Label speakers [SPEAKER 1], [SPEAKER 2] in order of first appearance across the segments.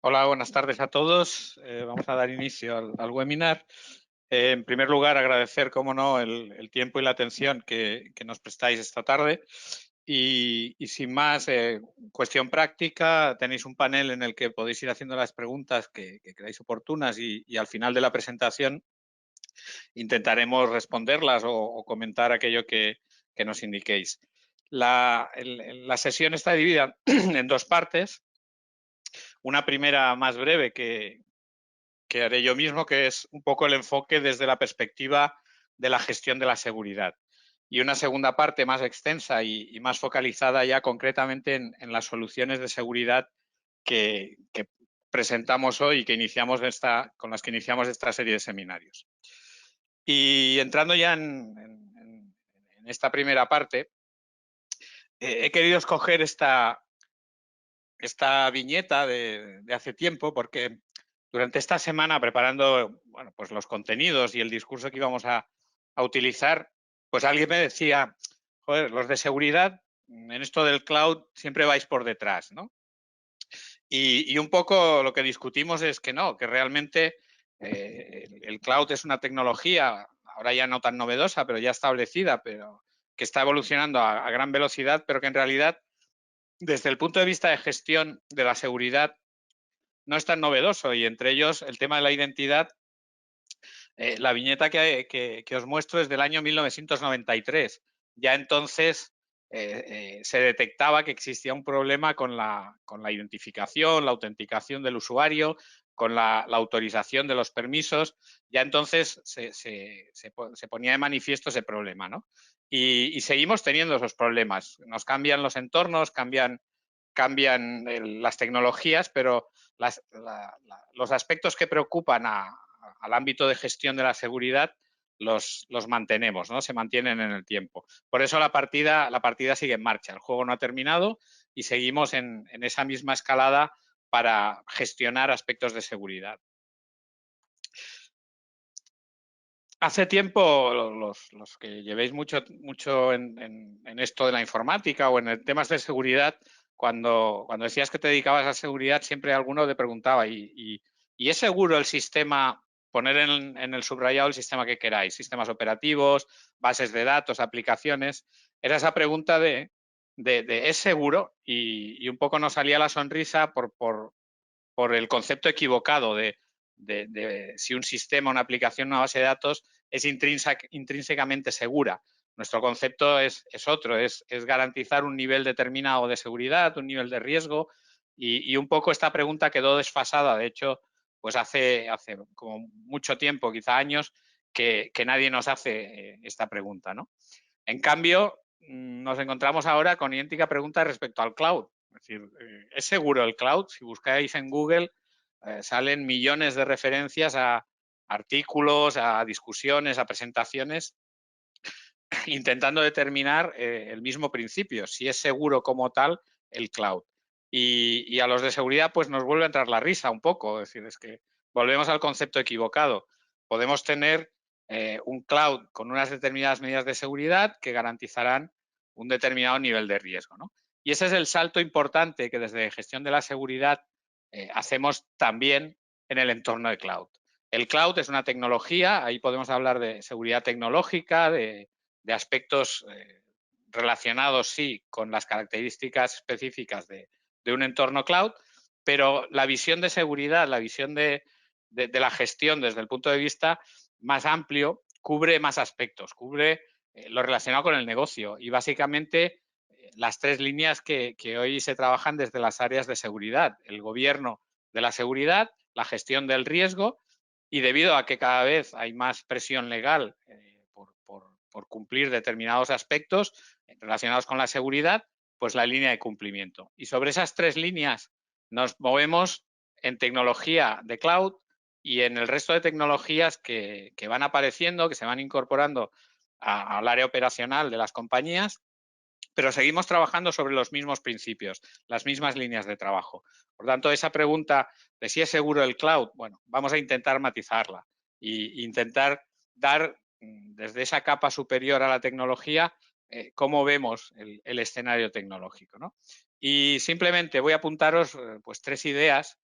[SPEAKER 1] Hola, buenas tardes a todos. Vamos a dar inicio al webinar. En primer lugar, agradecer, como no, el tiempo y la atención que nos prestáis esta tarde. Y sin más, cuestión práctica, tenéis un panel en el que podéis ir haciendo las preguntas que creáis oportunas y al final de la presentación intentaremos responderlas o comentar aquello que nos indiquéis. La sesión está dividida en dos partes. Una primera más breve que haré yo mismo, que es un poco el enfoque desde la perspectiva de la gestión de la seguridad. Y una segunda parte más extensa y más focalizada ya concretamente en las soluciones de seguridad que presentamos hoy y que iniciamos con las que iniciamos esta serie de seminarios. Y entrando ya en esta primera parte, he querido escoger esta viñeta de hace tiempo porque durante esta semana, preparando pues los contenidos y el discurso que íbamos a utilizar, pues alguien me decía, joder, los de seguridad en esto del cloud siempre vais por detrás, ¿no? Y un poco lo que discutimos es que no, que realmente el cloud es una tecnología, ahora ya no tan novedosa, pero ya establecida, pero que está evolucionando a gran velocidad, pero que en realidad, desde el punto de vista de gestión de la seguridad, no es tan novedoso, y entre ellos el tema de la identidad. La viñeta que os muestro es del año 1993. Ya entonces se detectaba que existía un problema con la identificación, la autenticación del usuario, con la autorización de los permisos. Ya entonces se ponía de manifiesto ese problema, ¿no? Y seguimos teniendo esos problemas. Nos cambian los entornos, cambian las tecnologías, pero los aspectos que preocupan al ámbito de gestión de la seguridad los mantenemos, ¿no? Se mantienen en el tiempo. Por eso la partida sigue en marcha. El juego no ha terminado y seguimos en esa misma escalada para gestionar aspectos de seguridad. Hace tiempo, los que llevéis mucho en esto de la informática o en temas de seguridad, cuando decías que te dedicabas a seguridad, siempre alguno te preguntaba, ¿y es seguro el sistema, poner en el subrayado el sistema que queráis, sistemas operativos, bases de datos, aplicaciones? Era esa pregunta de ¿es seguro? Y un poco nos salía la sonrisa por el concepto equivocado de si un sistema, una aplicación, una base de datos es intrínsecamente segura. Nuestro concepto es otro, es garantizar un nivel determinado de seguridad, un nivel de riesgo, y un poco esta pregunta quedó desfasada. De hecho, pues hace como mucho tiempo, quizá años, que nadie nos hace esta pregunta, ¿no? En cambio, nos encontramos ahora con idéntica pregunta respecto al cloud. Es decir, ¿es seguro el cloud? Si buscáis en Google, salen millones de referencias a artículos, a discusiones, a presentaciones, intentando determinar el mismo principio, si es seguro como tal el cloud. Y a los de seguridad pues nos vuelve a entrar la risa un poco, es decir, es que volvemos al concepto equivocado. Podemos tener un cloud con unas determinadas medidas de seguridad que garantizarán un determinado nivel de riesgo, ¿no? Y ese es el salto importante que desde gestión de la seguridad hacemos también en el entorno de cloud. El cloud es una tecnología, ahí podemos hablar de seguridad tecnológica, de aspectos relacionados, sí, con las características específicas de un entorno cloud, pero la visión de seguridad, la visión de la gestión desde el punto de vista más amplio, cubre más aspectos, cubre lo relacionado con el negocio y básicamente las tres líneas que hoy se trabajan desde las áreas de seguridad: el gobierno de la seguridad, la gestión del riesgo, y debido a que cada vez hay más presión legal por cumplir determinados aspectos relacionados con la seguridad, pues la línea de cumplimiento. Y sobre esas tres líneas nos movemos en tecnología de cloud y en el resto de tecnologías que van apareciendo, que se van incorporando al área operacional de las compañías, pero seguimos trabajando sobre los mismos principios, las mismas líneas de trabajo. Por tanto, esa pregunta de si es seguro el cloud, bueno, vamos a intentar matizarla e intentar dar desde esa capa superior a la tecnología cómo vemos el escenario tecnológico, ¿no? Y simplemente voy a apuntaros pues tres ideas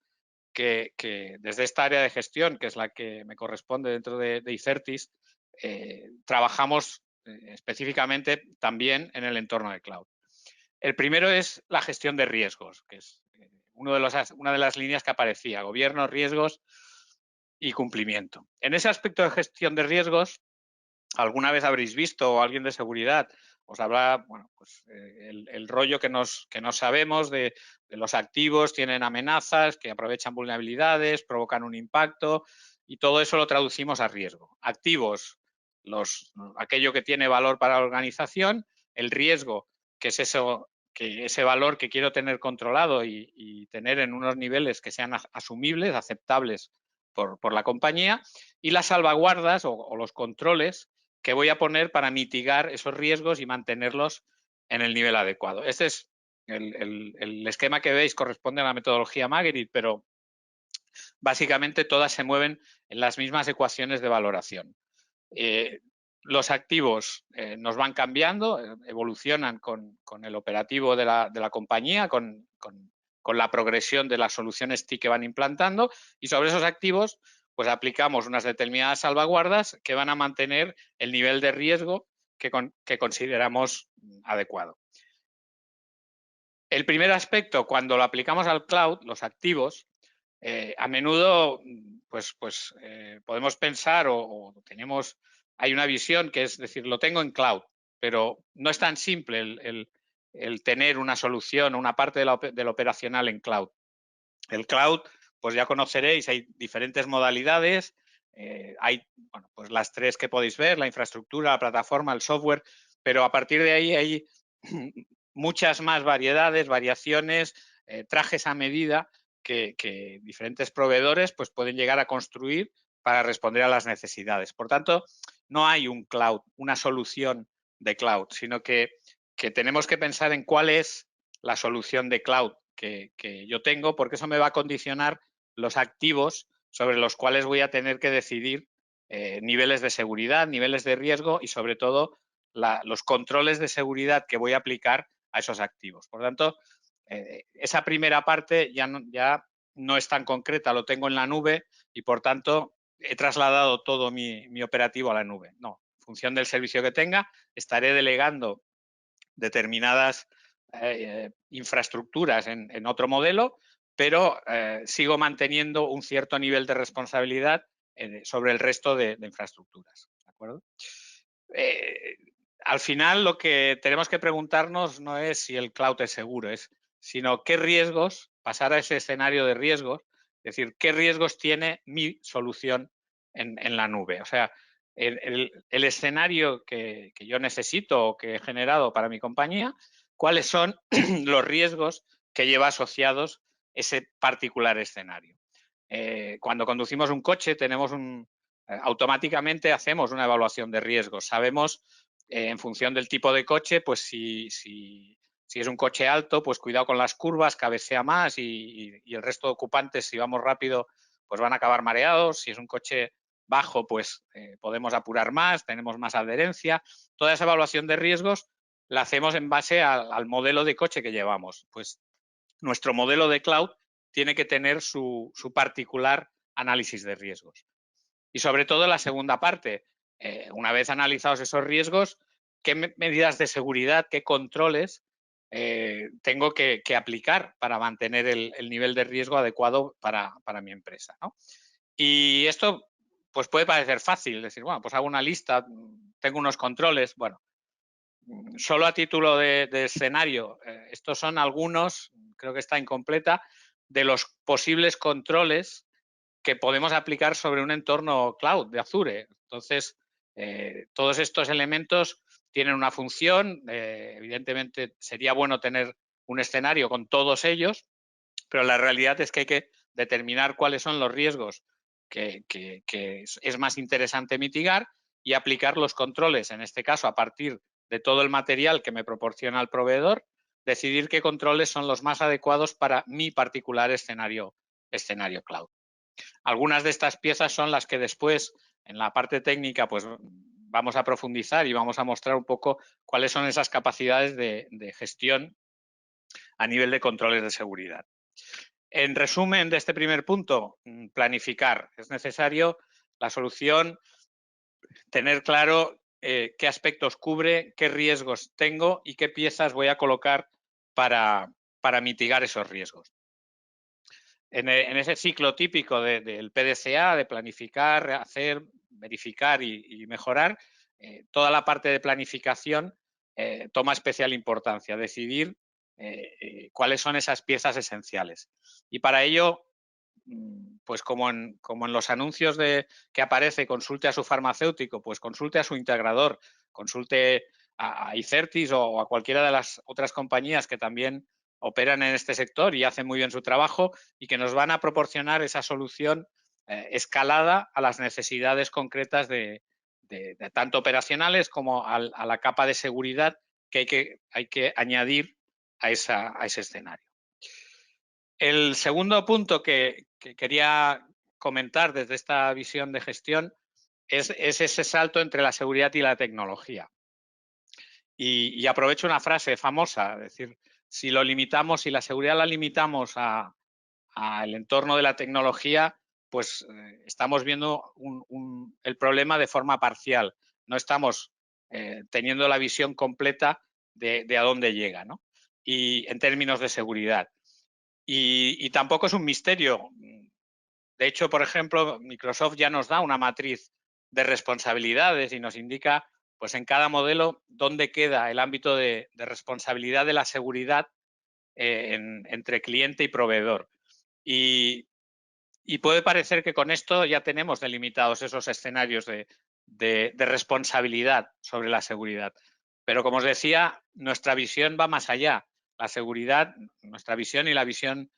[SPEAKER 1] que desde esta área de gestión, que es la que me corresponde dentro de Icertis, trabajamos específicamente también en el entorno de cloud. El primero es la gestión de riesgos, que es una de las líneas que aparecía, gobierno, riesgos y cumplimiento. En ese aspecto de gestión de riesgos, alguna vez habréis visto o alguien de seguridad os habla, bueno, pues el rollo que no sabemos de los activos, tienen amenazas, que aprovechan vulnerabilidades, provocan un impacto y todo eso lo traducimos a riesgo. Activos, aquello que tiene valor para la organización, el riesgo, que es eso, que ese valor que quiero tener controlado y tener en unos niveles que sean asumibles, aceptables por la compañía, y las salvaguardas o los controles que voy a poner para mitigar esos riesgos y mantenerlos en el nivel adecuado. Este es el esquema que veis, corresponde a la metodología Magritte, pero básicamente todas se mueven en las mismas ecuaciones de valoración. Los activos nos van cambiando, evolucionan con el operativo de la compañía, con la progresión de las soluciones TIC que van implantando, y sobre esos activos pues aplicamos unas determinadas salvaguardas que van a mantener el nivel de riesgo que consideramos adecuado. El primer aspecto, cuando lo aplicamos al cloud, los activos, a menudo pues podemos pensar hay una visión que es decir, lo tengo en cloud, pero no es tan simple el tener una solución, una parte del operacional en cloud. El cloud, pues ya conoceréis, hay diferentes modalidades, hay bueno, pues las tres que podéis ver, la infraestructura, la plataforma, el software, pero a partir de ahí hay muchas más variedades, variaciones, trajes a medida que diferentes proveedores pues, pueden llegar a construir para responder a las necesidades. Por tanto, no hay un cloud, una solución de cloud, sino que tenemos que pensar en cuál es la solución de cloud que yo tengo, porque eso me va a condicionar los activos sobre los cuales voy a tener que decidir niveles de seguridad, niveles de riesgo y sobre todo los controles de seguridad que voy a aplicar a esos activos. Por lo tanto, esa primera parte ya no es tan concreta, lo tengo en la nube y por tanto he trasladado todo mi operativo a la nube. No, en función del servicio que tenga, estaré delegando determinadas infraestructuras en otro modelo, pero sigo manteniendo un cierto nivel de responsabilidad sobre el resto de infraestructuras. ¿De acuerdo? Al final lo que tenemos que preguntarnos no es si el cloud es seguro, sino qué riesgos, pasar a ese escenario de riesgos, es decir, qué riesgos tiene mi solución en la nube. O sea, el escenario que yo necesito o que he generado para mi compañía, cuáles son los riesgos que lleva asociados ese particular escenario. Cuando conducimos un coche, automáticamente hacemos una evaluación de riesgos. Sabemos, en función del tipo de coche, pues si es un coche alto, pues cuidado con las curvas, cabecea más y el resto de ocupantes, si vamos rápido, pues van a acabar mareados. Si es un coche bajo, pues podemos apurar más, tenemos más adherencia. Toda esa evaluación de riesgos la hacemos en base al modelo de coche que llevamos. Pues nuestro modelo de cloud tiene que tener su particular análisis de riesgos. Y sobre todo la segunda parte, una vez analizados esos riesgos, ¿qué medidas de seguridad, qué controles tengo que aplicar para mantener el nivel de riesgo adecuado para mi empresa? ¿No? Y esto pues puede parecer fácil, decir, bueno, pues hago una lista, tengo unos controles, bueno, solo a título de escenario, estos son algunos, creo que está incompleta, de los posibles controles que podemos aplicar sobre un entorno cloud de Azure. Entonces, todos estos elementos tienen una función. Evidentemente, sería bueno tener un escenario con todos ellos, pero la realidad es que hay que determinar cuáles son los riesgos que es más interesante mitigar y aplicar los controles, en este caso, a partir de todo el material que me proporciona el proveedor, decidir qué controles son los más adecuados para mi particular escenario cloud. Algunas de estas piezas son las que después, en la parte técnica, pues vamos a profundizar y vamos a mostrar un poco cuáles son esas capacidades de gestión a nivel de controles de seguridad. En resumen de este primer punto, planificar. Es necesario la solución, tener claro qué aspectos cubre, qué riesgos tengo y qué piezas voy a colocar para mitigar esos riesgos. En ese ciclo típico del PDCA, de planificar, hacer, verificar y mejorar, toda la parte de planificación toma especial importancia, decidir cuáles son esas piezas esenciales. Y para ello, pues como en los anuncios que aparece, consulte a su farmacéutico, pues consulte a su integrador, consulte a Icertis o a cualquiera de las otras compañías que también operan en este sector y hacen muy bien su trabajo y que nos van a proporcionar esa solución escalada a las necesidades concretas de tanto operacionales como a la capa de seguridad que hay que añadir a ese escenario. El segundo punto que quería comentar desde esta visión de gestión es ese salto entre la seguridad y la tecnología. Y aprovecho una frase famosa, es decir, si lo limitamos, si la seguridad la limitamos al entorno de la tecnología, pues estamos viendo el problema de forma parcial. No estamos teniendo la visión completa de a dónde llega, ¿no? Y en términos de seguridad. Y tampoco es un misterio. De hecho, por ejemplo, Microsoft ya nos da una matriz de responsabilidades y nos indica, pues en cada modelo, dónde queda el ámbito de responsabilidad de la seguridad entre cliente y proveedor. Y puede parecer que con esto ya tenemos delimitados esos escenarios de responsabilidad sobre la seguridad. Pero como os decía, nuestra visión va más allá. La seguridad, nuestra visión y la visión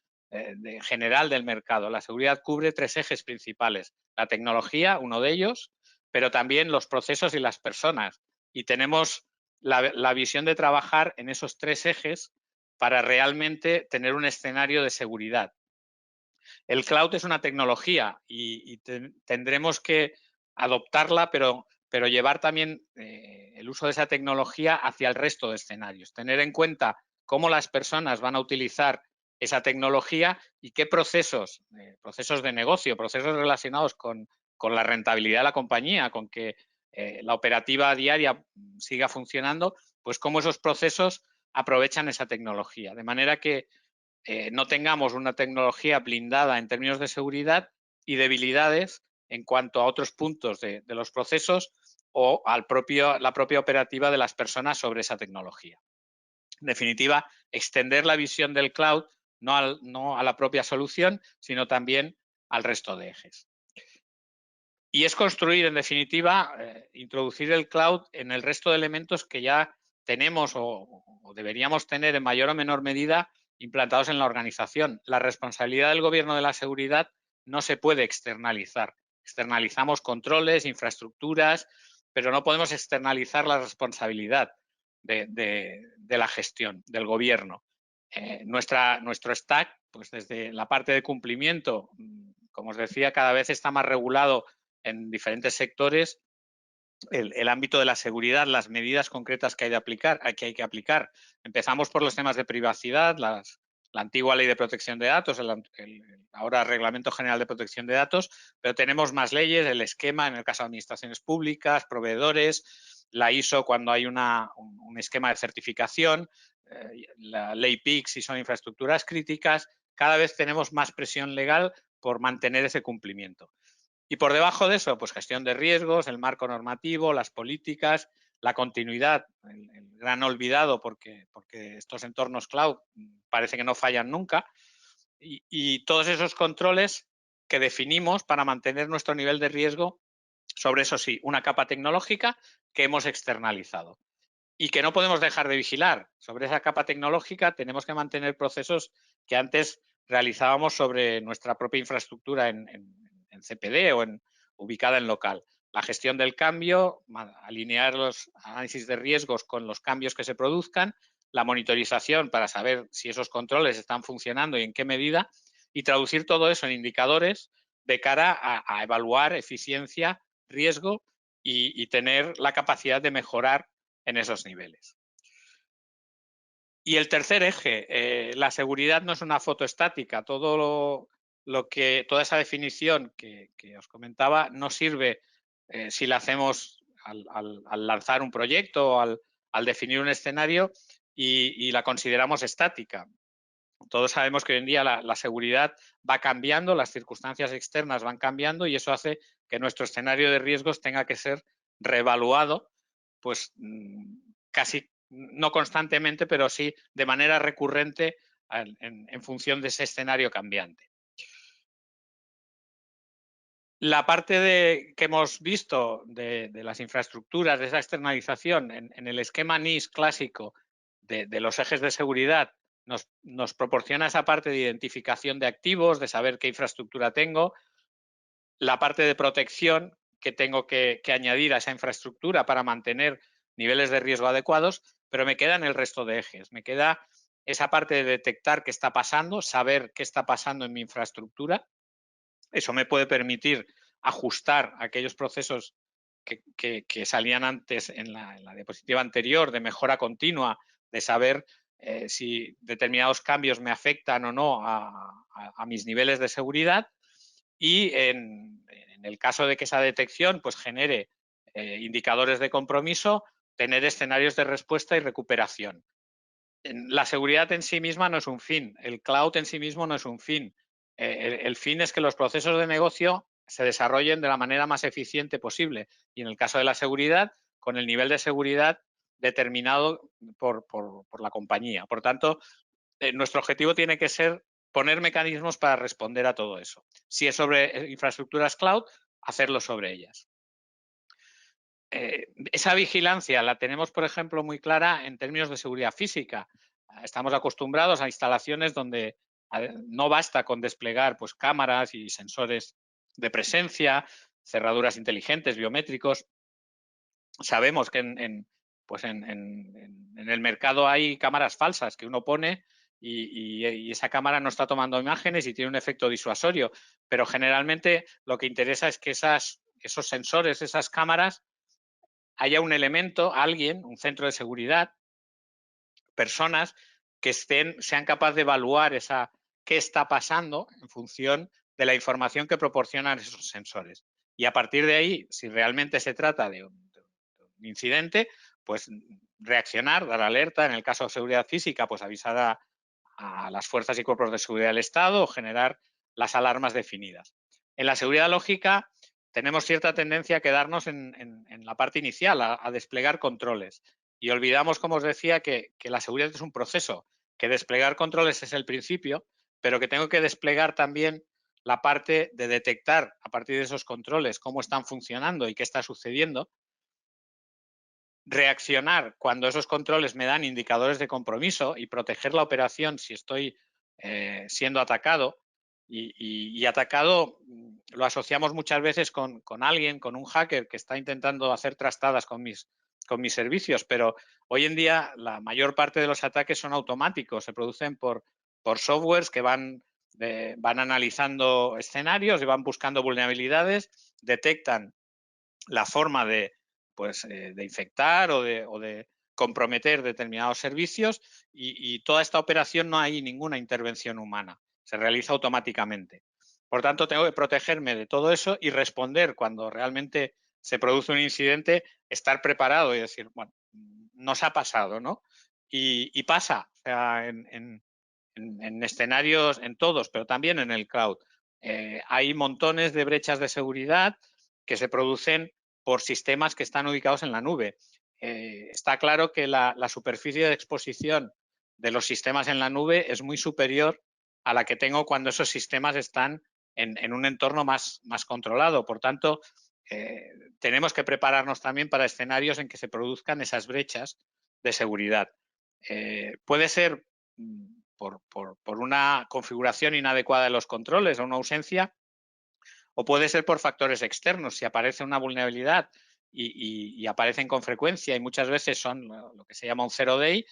[SPEAKER 1] general del mercado. La seguridad cubre 3 ejes principales. La tecnología, uno de ellos, pero también los procesos y las personas. Y tenemos la visión de trabajar en esos 3 ejes para realmente tener un escenario de seguridad. El cloud es una tecnología y tendremos que adoptarla, pero llevar también el uso de esa tecnología hacia el resto de escenarios. Tener en cuenta cómo las personas van a utilizar esa tecnología y qué procesos de negocio, procesos relacionados con la rentabilidad de la compañía, con que la operativa diaria siga funcionando, pues cómo esos procesos aprovechan esa tecnología. De manera que no tengamos una tecnología blindada en términos de seguridad y debilidades en cuanto a otros puntos de los procesos o la propia operativa de las personas sobre esa tecnología. En definitiva, extender la visión del cloud no a la propia solución, sino también al resto de ejes. Y es construir, en definitiva, introducir el cloud en el resto de elementos que ya tenemos o deberíamos tener en mayor o menor medida implantados en la organización. La responsabilidad del gobierno de la seguridad no se puede externalizar. Externalizamos controles, infraestructuras, pero no podemos externalizar la responsabilidad de la gestión del gobierno. Nuestro stack, pues desde la parte de cumplimiento, como os decía, cada vez está más regulado en diferentes sectores el ámbito de la seguridad, las medidas concretas que hay que aplicar. Empezamos por los temas de privacidad, la antigua Ley de Protección de Datos, ahora Reglamento General de Protección de Datos, pero tenemos más leyes, el esquema en el caso de administraciones públicas, proveedores, la ISO cuando hay un esquema de certificación, la ley PIC si son infraestructuras críticas. Cada vez tenemos más presión legal por mantener ese cumplimiento. Y por debajo de eso, pues gestión de riesgos, el marco normativo, las políticas, la continuidad, el gran olvidado porque estos entornos cloud parece que no fallan nunca, y todos esos controles que definimos para mantener nuestro nivel de riesgo sobre, eso sí, una capa tecnológica que hemos externalizado y que no podemos dejar de vigilar. Sobre esa capa tecnológica tenemos que mantener procesos que antes realizábamos sobre nuestra propia infraestructura en CPD o ubicada en local. La gestión del cambio, alinear los análisis de riesgos con los cambios que se produzcan, la monitorización para saber si esos controles están funcionando y en qué medida, y traducir todo eso en indicadores de cara a evaluar eficiencia, riesgo y tener la capacidad de mejorar en esos niveles. Y el tercer eje, la seguridad no es una foto estática. Toda esa definición que os comentaba no sirve si la hacemos al lanzar un proyecto o al definir un escenario y la consideramos estática. Todos sabemos que hoy en día la seguridad va cambiando, las circunstancias externas van cambiando y eso hace que nuestro escenario de riesgos tenga que ser reevaluado, pues casi no constantemente, pero sí de manera recurrente en función de ese escenario cambiante. La parte que hemos visto de las infraestructuras, de esa externalización en el esquema NIST clásico de los ejes de seguridad, nos proporciona esa parte de identificación de activos, de saber qué infraestructura tengo, la parte de protección que tengo que añadir a esa infraestructura para mantener niveles de riesgo adecuados, pero me quedan el resto de ejes. Me queda esa parte de detectar qué está pasando, saber qué está pasando en mi infraestructura. Eso me puede permitir ajustar aquellos procesos que salían antes en la diapositiva anterior de mejora continua, de saber si determinados cambios me afectan o no a mis niveles de seguridad y en el caso de que esa detección pues, genere indicadores de compromiso, tener escenarios de respuesta y recuperación. La seguridad en sí misma no es un fin, el cloud en sí mismo no es un fin. El fin es que los procesos de negocio se desarrollen de la manera más eficiente posible y en el caso de la seguridad, con el nivel de seguridad determinado por la compañía. Por tanto, nuestro objetivo tiene que ser poner mecanismos para responder a todo eso. Si es sobre infraestructuras cloud, hacerlo sobre ellas. Esa vigilancia la tenemos, por ejemplo, muy clara en términos de seguridad física. Estamos acostumbrados a instalaciones donde no basta con desplegar pues, cámaras y sensores de presencia, cerraduras inteligentes, biométricos. Sabemos que en el mercado hay cámaras falsas que uno pone y esa cámara no está tomando imágenes y tiene un efecto disuasorio, pero generalmente lo que interesa es que esos sensores, esas cámaras, haya un elemento, alguien, un centro de seguridad, personas que sean capaces de evaluar qué está pasando en función de la información que proporcionan esos sensores. Y a partir de ahí, si realmente se trata de un incidente, pues reaccionar, dar alerta, en el caso de seguridad física, pues avisar a las fuerzas y cuerpos de seguridad del Estado o generar las alarmas definidas. En la seguridad lógica tenemos cierta tendencia a quedarnos en la parte inicial, a desplegar controles. Y olvidamos, como os decía, que la seguridad es un proceso, que desplegar controles es el principio, pero que tengo que desplegar también la parte de detectar a partir de esos controles cómo están funcionando y qué está sucediendo, reaccionar cuando esos controles me dan indicadores de compromiso y proteger la operación si estoy siendo atacado. Y atacado lo asociamos muchas veces con alguien, con un hacker que está intentando hacer trastadas con mis servicios, pero hoy en día la mayor parte de los ataques son automáticos, se producen por softwares que van analizando escenarios y van buscando vulnerabilidades, detectan la forma de infectar o de comprometer determinados servicios y toda esta operación no hay ninguna intervención humana, se realiza automáticamente. Por tanto, tengo que protegerme de todo eso y responder cuando realmente se produce un incidente, estar preparado y decir, bueno, nos ha pasado, ¿no? Y pasa, o sea, en escenarios, en todos, pero también en el cloud. Hay montones de brechas de seguridad que se producen por sistemas que están ubicados en la nube. Está claro que la superficie de exposición de los sistemas en la nube es muy superior a la que tengo cuando esos sistemas están en un entorno más controlado. Por tanto, tenemos que prepararnos también para escenarios en que se produzcan esas brechas de seguridad. Puede ser por una configuración inadecuada de los controles o una ausencia, o puede ser por factores externos. Si aparece una vulnerabilidad y aparecen con frecuencia y muchas veces son lo que se llama un zero day,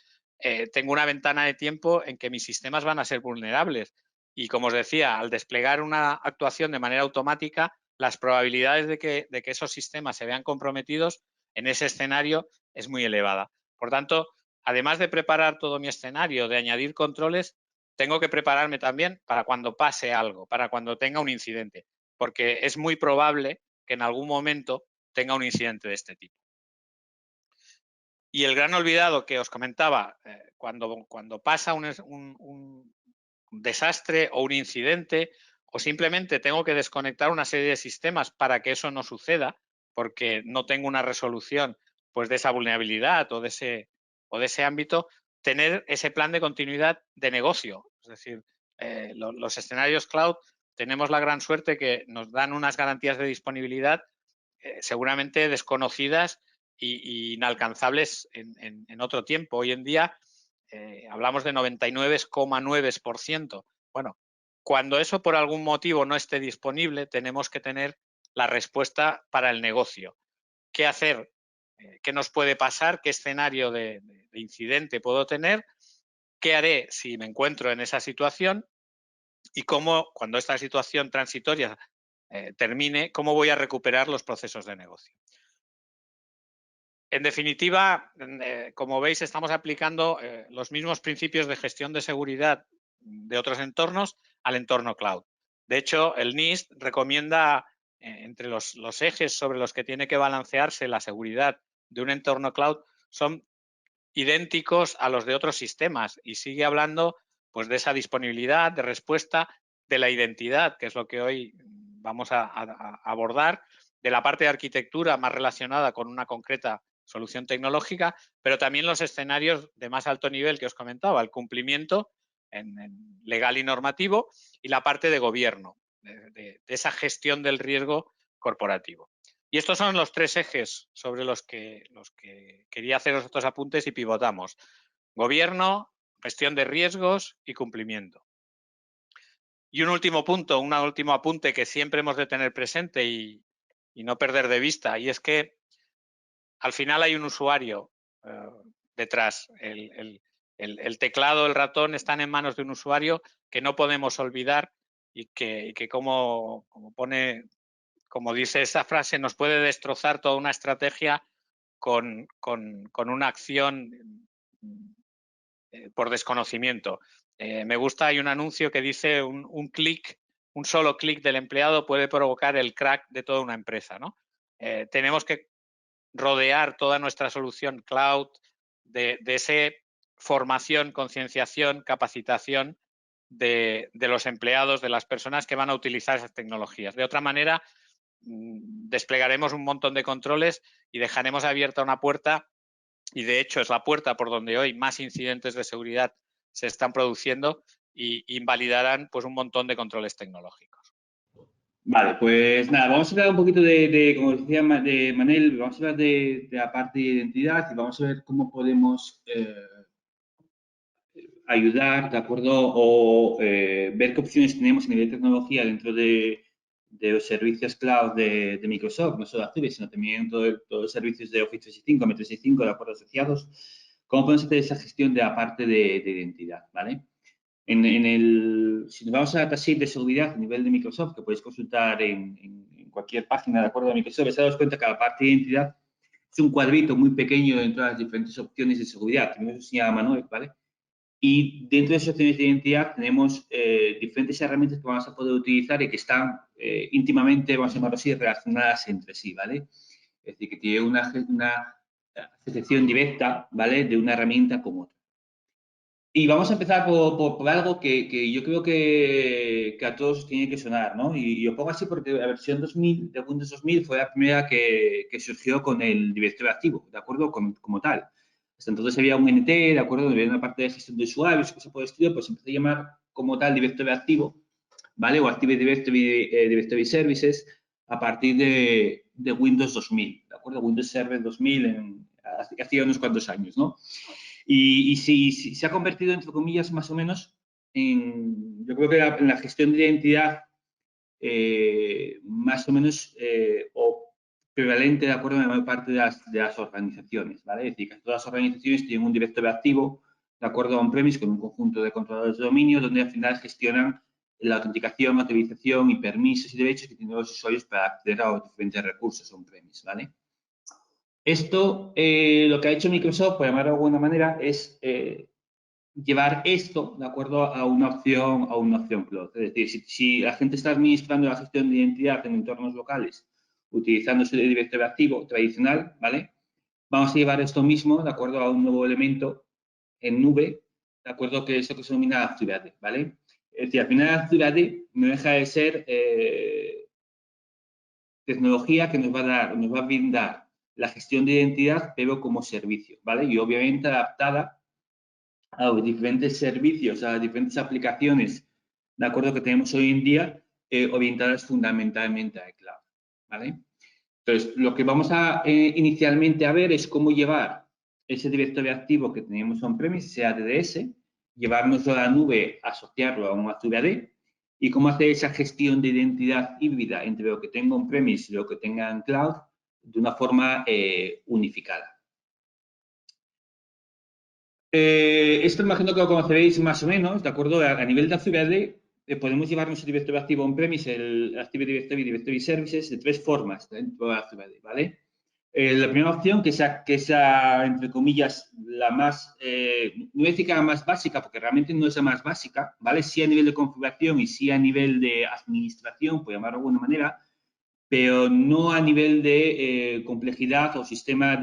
[SPEAKER 1] tengo una ventana de tiempo en que mis sistemas van a ser vulnerables. Y como os decía, al desplegar una actuación de manera automática, las probabilidades de que esos sistemas se vean comprometidos en ese escenario es muy elevada. Por tanto, además de preparar todo mi escenario, de añadir controles, tengo que prepararme también para cuando pase algo, para cuando tenga un incidente, porque es muy probable que en algún momento tenga un incidente de este tipo. Y el gran olvidado que os comentaba, cuando pasa un desastre o un incidente, o simplemente tengo que desconectar una serie de sistemas para que eso no suceda, porque no tengo una resolución pues, de esa vulnerabilidad o de ese ámbito, tener ese plan de continuidad de negocio. Es decir, los escenarios cloud tenemos la gran suerte que nos dan unas garantías de disponibilidad seguramente desconocidas e inalcanzables en otro tiempo. Hoy en día hablamos de 99,9%. Bueno, cuando eso por algún motivo no esté disponible, tenemos que tener la respuesta para el negocio. ¿Qué hacer? ¿Qué nos puede pasar? ¿Qué escenario de incidente puedo tener? ¿Qué haré si me encuentro en esa situación? Y cómo, cuando esta situación transitoria termine, cómo voy a recuperar los procesos de negocio. En definitiva, como veis, estamos aplicando los mismos principios de gestión de seguridad de otros entornos al entorno cloud. De hecho, el NIST recomienda entre los ejes sobre los que tiene que balancearse la seguridad de un entorno cloud son idénticos a los de otros sistemas y sigue hablando pues, de esa disponibilidad, de respuesta, de la identidad, que es lo que hoy vamos a abordar, de la parte de arquitectura más relacionada con una concreta solución tecnológica, pero también los escenarios de más alto nivel que os comentaba, el cumplimiento en legal y normativo y la parte de gobierno, de esa gestión del riesgo corporativo. Y estos son los tres ejes sobre los que quería haceros estos apuntes y pivotamos. Gobierno, gestión de riesgos y cumplimiento. Y un último punto, un último apunte que siempre hemos de tener presente y no perder de vista, y es que al final hay un usuario detrás. El teclado, el ratón están en manos de un usuario que no podemos olvidar y que como dice esa frase, nos puede destrozar toda una estrategia con una acción por desconocimiento. Me gusta, hay un anuncio que dice un clic, un solo clic del empleado puede provocar el crack de toda una empresa, ¿no? Tenemos que rodear toda nuestra solución cloud de esa formación, concienciación, capacitación de los empleados, de las personas que van a utilizar esas tecnologías. De otra manera, desplegaremos un montón de controles y dejaremos abierta una puerta, y de hecho es la puerta por donde hoy más incidentes de seguridad se están produciendo y invalidarán pues, un montón de controles tecnológicos.
[SPEAKER 2] Vale, pues nada, vamos a hablar un poquito como decía de Manel, vamos a hablar de la parte de identidad y vamos a ver cómo podemos ayudar, ¿de acuerdo? O ver qué opciones tenemos a nivel de tecnología dentro de los servicios cloud de Microsoft, no solo Azure, sino también todos los servicios de Office 365, M365, de acuerdo, asociados. ¿Cómo podemos hacer esa gestión de la parte de identidad, ¿vale? Si nos vamos a la casilla de seguridad a nivel de Microsoft, que podéis consultar en cualquier página de acuerdo de Microsoft, os dais cuenta que la parte de identidad es un cuadrito muy pequeño dentro de las diferentes opciones de seguridad. Primero eso señala Manuel, ¿vale? Y dentro de esas opciones de identidad tenemos diferentes herramientas que vamos a poder utilizar y que están íntimamente, vamos a llamarlo así, relacionadas entre sí, ¿vale? Es decir, que tiene una asociación directa, ¿vale? De una herramienta como otra. Y vamos a empezar por algo que yo creo que a todos tiene que sonar, ¿no? Y yo pongo así porque la versión 2000 de Windows 2000 fue la primera que surgió con el directorio activo, ¿de acuerdo? Como tal. Hasta entonces había un NT, ¿de acuerdo? Había una parte de gestión de usuarios, cosas por el estilo, pues se empezó a llamar como tal directorio activo, ¿vale? O Active Directory Services a partir de Windows 2000, ¿de acuerdo? Windows Server 2000 hacía unos cuantos años, ¿no? Y se ha convertido, entre comillas, más o menos, yo creo que en la gestión de identidad más o menos o prevalente de acuerdo a la mayor parte de las organizaciones, ¿vale? Es decir, que todas las organizaciones tienen un directorio activo de acuerdo a on-premise con un conjunto de controladores de dominio donde al final gestionan la autenticación, autorización y permisos y derechos que tienen los usuarios para acceder a los diferentes recursos on-premise, ¿vale? Esto, lo que ha hecho Microsoft, por llamarlo de alguna manera, es llevar esto, ¿de acuerdo?, a una opción cloud. Es decir, si la gente está administrando la gestión de identidad en entornos locales utilizando su directorio activo tradicional, ¿vale? Vamos a llevar esto mismo, ¿de acuerdo?, a un nuevo elemento en nube, ¿de acuerdo?, que es lo que se denomina Active AD, ¿vale? Es decir, al final Active AD no deja de ser tecnología que nos va a brindar la gestión de identidad, pero como servicio, ¿vale? Y obviamente adaptada a los diferentes servicios, a las diferentes aplicaciones, de acuerdo, que tenemos hoy en día, orientadas fundamentalmente al cloud, ¿vale? Entonces, lo que vamos a inicialmente a ver es cómo llevar ese directorio activo que teníamos on-premise, sea DDS, llevárnoslo a la nube, asociarlo a un Azure AD, y cómo hacer esa gestión de identidad híbrida entre lo que tengo on-premise y lo que tenga en cloud de una forma unificada. Esto imagino que lo conoceréis más o menos, ¿de acuerdo? A nivel de Azure AD, podemos llevarnos el directorio activo on-premise, el Active Directory y Directory Services, de tres formas dentro de Azure AD, ¿vale? La primera opción, que sea, entre comillas, la más, no voy a decir que la más básica, porque realmente no es la más básica, ¿vale? Sí a nivel de configuración y sí a nivel de administración, por llamarlo de alguna manera, pero no a nivel de complejidad o sistema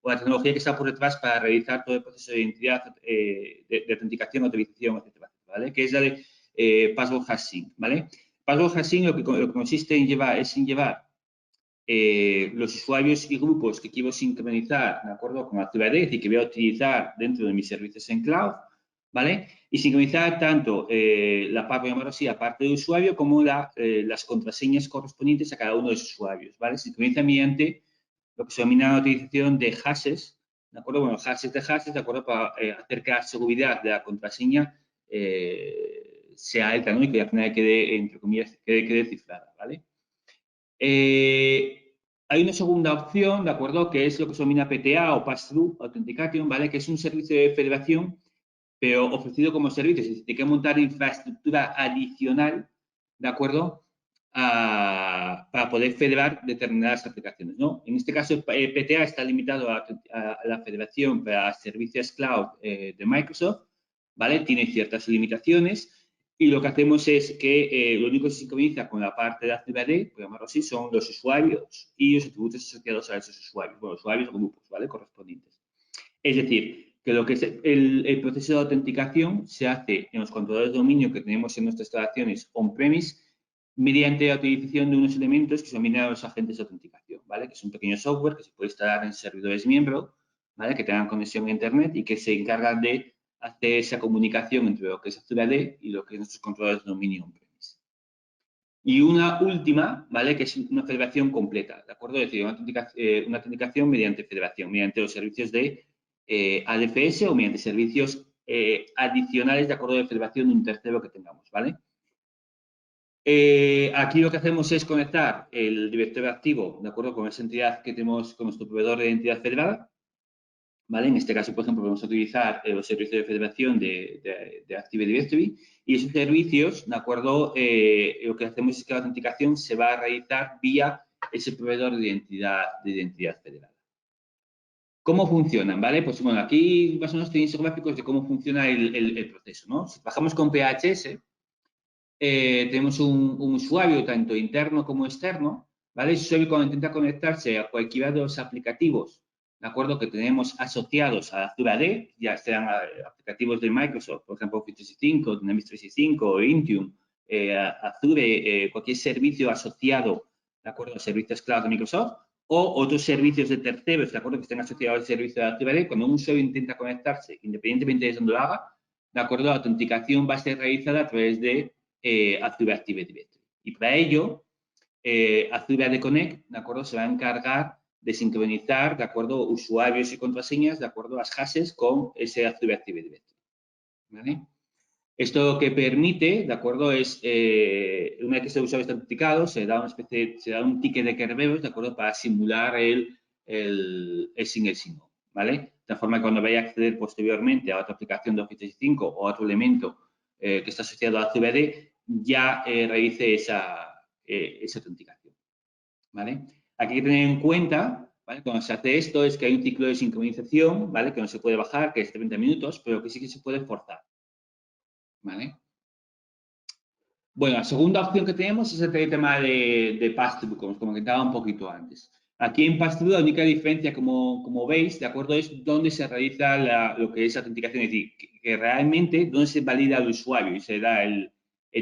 [SPEAKER 2] o la tecnología que está por detrás para realizar todo el proceso de identidad, de autenticación, autorización, etcétera, ¿vale? Que es la de Password Hashing, ¿vale? Password Hashing lo que consiste en llevar los usuarios y grupos que quiero sincronizar, ¿de acuerdo?, con Azure AD y que voy a utilizar dentro de mis servicios en cloud, ¿vale? Y sincronizar tanto la parte, llamarlo así, la parte de usuario como las contraseñas correspondientes a cada uno de los usuarios, ¿vale? Sincroniza mediante lo que se denomina la utilización de hashes, ¿de acuerdo? Bueno, hashes, ¿de acuerdo?, para hacer que la seguridad de la contraseña sea alta, ¿no? Y que al final quede, entre comillas, quede cifrada, ¿vale? Hay una segunda opción, ¿de acuerdo?, que es lo que se denomina PTA o Pass-Through Authentication, ¿vale?, que es un servicio de federación, pero ofrecido como servicio. Es decir, hay que montar infraestructura adicional, ¿de acuerdo?, para poder federar determinadas aplicaciones, ¿no? En este caso, PTA está limitado a la federación para servicios cloud de Microsoft, ¿vale? Tiene ciertas limitaciones. Y lo que hacemos es que lo único que se sincroniza con la parte de Active AD, por llamarlo así, son los usuarios y los atributos asociados a esos usuarios. Bueno, usuarios o grupos, ¿vale?, correspondientes. Es decir, que lo que es el proceso de autenticación se hace en los controladores de dominio que tenemos en nuestras instalaciones on-premise mediante la utilización de unos elementos que se denominan los agentes de autenticación, ¿vale? Que es un pequeño software que se puede instalar en servidores miembro, ¿vale?, que tengan conexión a Internet y que se encargan de hacer esa comunicación entre lo que es Azure AD y lo que es nuestros controladores de dominio on-premise. Y una última, ¿vale?, que es una federación completa, ¿de acuerdo? Es decir, una autenticación mediante federación, mediante los servicios de ADFS o mediante servicios adicionales de acuerdo de federación de un tercero que tengamos, ¿vale? Aquí lo que hacemos es conectar el directorio activo, ¿de acuerdo?, con esa entidad que tenemos con nuestro proveedor de identidad federada, ¿vale? En este caso, por ejemplo, vamos a utilizar los servicios de federación de Active Directory y esos servicios, ¿de acuerdo?, lo que hacemos es que la autenticación se va a realizar vía ese proveedor de identidad federada. ¿Cómo funcionan? ¿Vale? Pues bueno, aquí más o menos tenéis gráficos de cómo funciona el proceso, ¿no? Si trabajamos con PHS, tenemos un usuario tanto interno como externo, ¿vale? Ese usuario cuando intenta conectarse a cualquiera de los aplicativos, ¿de acuerdo?, que tenemos asociados a Azure AD, ya sean aplicativos de Microsoft, por ejemplo, Office 365, Dynamics 365, Intune, Azure, cualquier servicio asociado, ¿de acuerdo?, a servicios cloud de Microsoft, o otros servicios de terceros, ¿de acuerdo?, que estén asociados al servicio de Azure AD. Cuando un usuario intenta conectarse, independientemente de dónde lo haga, ¿de acuerdo?, la autenticación va a ser realizada a través de Azure Active Directory. Y para ello, Azure AD Connect, ¿de acuerdo?, se va a encargar de sincronizar, ¿de acuerdo?, usuarios y contraseñas, ¿de acuerdo?, las hashes con ese Azure Active Directory, ¿vale? Esto lo que permite, ¿de acuerdo?, es, una vez que ese usuario está autenticado, se da un ticket de Kerberos, ¿de acuerdo?, para simular el single sign-on, ¿vale? De tal forma que cuando vaya a acceder posteriormente a otra aplicación de Office 365 o a otro elemento que está asociado a Azure AD, ya realice esa autenticación, ¿vale? Aquí hay que tener en cuenta, ¿vale? Cuando se hace esto es que hay un ciclo de sincronización, ¿vale? Que no se puede bajar, que es 30 minutos, pero que sí que se puede forzar, ¿vale? Bueno, la segunda opción que tenemos es el tema de pass-through, como os comentaba un poquito antes. Aquí en pass-through la única diferencia, como veis, ¿de acuerdo? Es dónde se realiza lo que es autenticación, es decir, que realmente dónde se valida al usuario y se da el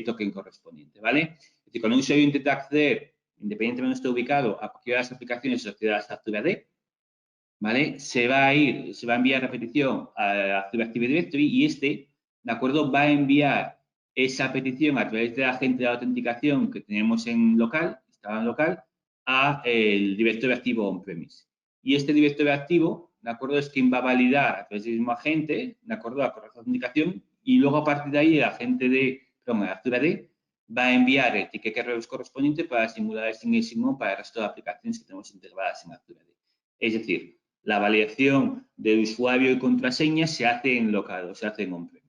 [SPEAKER 2] token correspondiente, ¿vale? Es decir, cuando un usuario intenta acceder, independientemente de donde esté ubicado, a cualquiera de las aplicaciones asociadas a Active AD, ¿vale? Se va a enviar a petición a Active Directory y ¿de acuerdo? Va a enviar esa petición a través de la agente de autenticación que tenemos en local, instalado en local, a el directorio activo on-premise. Y este directorio activo, ¿de acuerdo? Es quien va a validar a través del mismo agente, ¿de acuerdo? La correcta autenticación y luego a partir de ahí el agente el Active AD va a enviar el ticket error correspondiente para simular el signísimo para el resto de aplicaciones que tenemos integradas en Active AD. Es decir, la validación del usuario y contraseña se hace en local, o se hace en on-premise.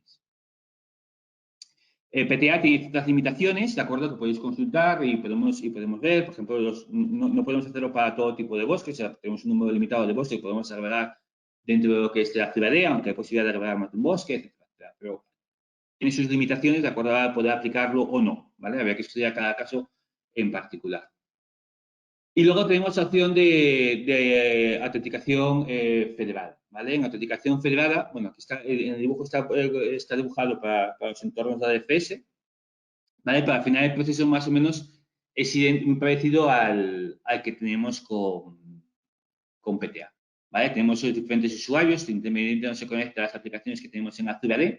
[SPEAKER 2] PTA tiene ciertas limitaciones, ¿de acuerdo? Que podéis consultar y podemos ver. Por ejemplo, no podemos hacerlo para todo tipo de bosques, o sea, tenemos un número limitado de bosques que podemos agregar dentro de lo que es la Active AD, aunque hay posibilidad de agregar más de un bosque, etcétera. Pero tiene sus limitaciones de acuerdo a poder aplicarlo o no, ¿vale? Habría que estudiar cada caso en particular. Y luego tenemos la opción de autenticación federada, ¿vale? En autenticación federada, bueno, aquí está, en el dibujo está dibujado para los entornos de ADFS, ¿vale? Pero al final el proceso más o menos es muy parecido al que tenemos con PTA, ¿vale? Tenemos los diferentes usuarios, independientemente no se conecta a las aplicaciones que tenemos en Azure AD,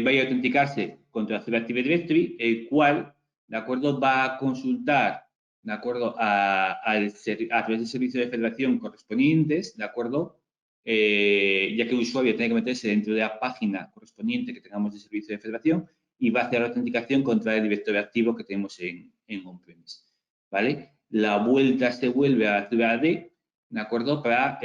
[SPEAKER 2] va a autenticarse contra Azure Active Directory, el cual, ¿de acuerdo? Va a consultar, ¿de acuerdo? A través del servicio de federación correspondientes, ¿de acuerdo? Ya que el usuario tiene que meterse dentro de la página correspondiente que tengamos de servicio de federación y va a hacer la autenticación contra el directorio activo que tenemos en on-premise, ¿vale? La vuelta se vuelve a Azure AD, ¿de acuerdo? Para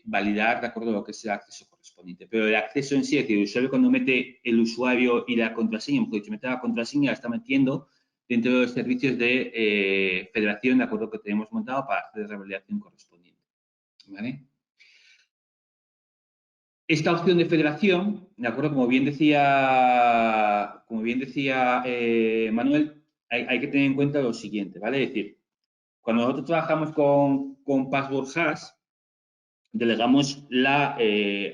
[SPEAKER 2] validar, ¿de acuerdo? Lo que es el acceso correspondiente. Pero el acceso en sí, es decir, el usuario cuando mete el usuario y la contraseña, mejor dicho, mete la contraseña, la está metiendo dentro de los servicios de federación, ¿de acuerdo? Que tenemos montado para hacer la validación correspondiente, ¿vale? Esta opción de federación, ¿de acuerdo? Como bien decía Manuel, hay que tener en cuenta lo siguiente, ¿vale? Es decir, cuando nosotros trabajamos con Password Hash, delegamos la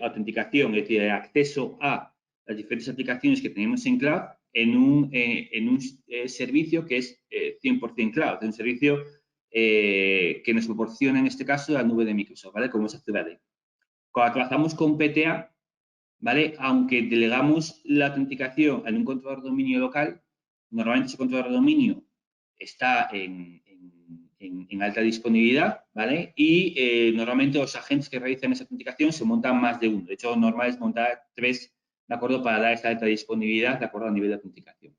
[SPEAKER 2] autenticación, es decir, el acceso a las diferentes aplicaciones que tenemos en cloud en un servicio que es 100% cloud, un servicio que nos proporciona en este caso la nube de Microsoft, ¿vale? Como es Azure AD. Cuando trabajamos con PTA, ¿vale? Aunque delegamos la autenticación en un controlador de dominio local, normalmente ese controlador de dominio está en alta disponibilidad, ¿vale? Y normalmente los agentes que realizan esa autenticación se montan más de uno. De hecho, lo normal es montar 3, ¿de acuerdo? Para dar esta alta disponibilidad, ¿de acuerdo? A nivel de autenticación.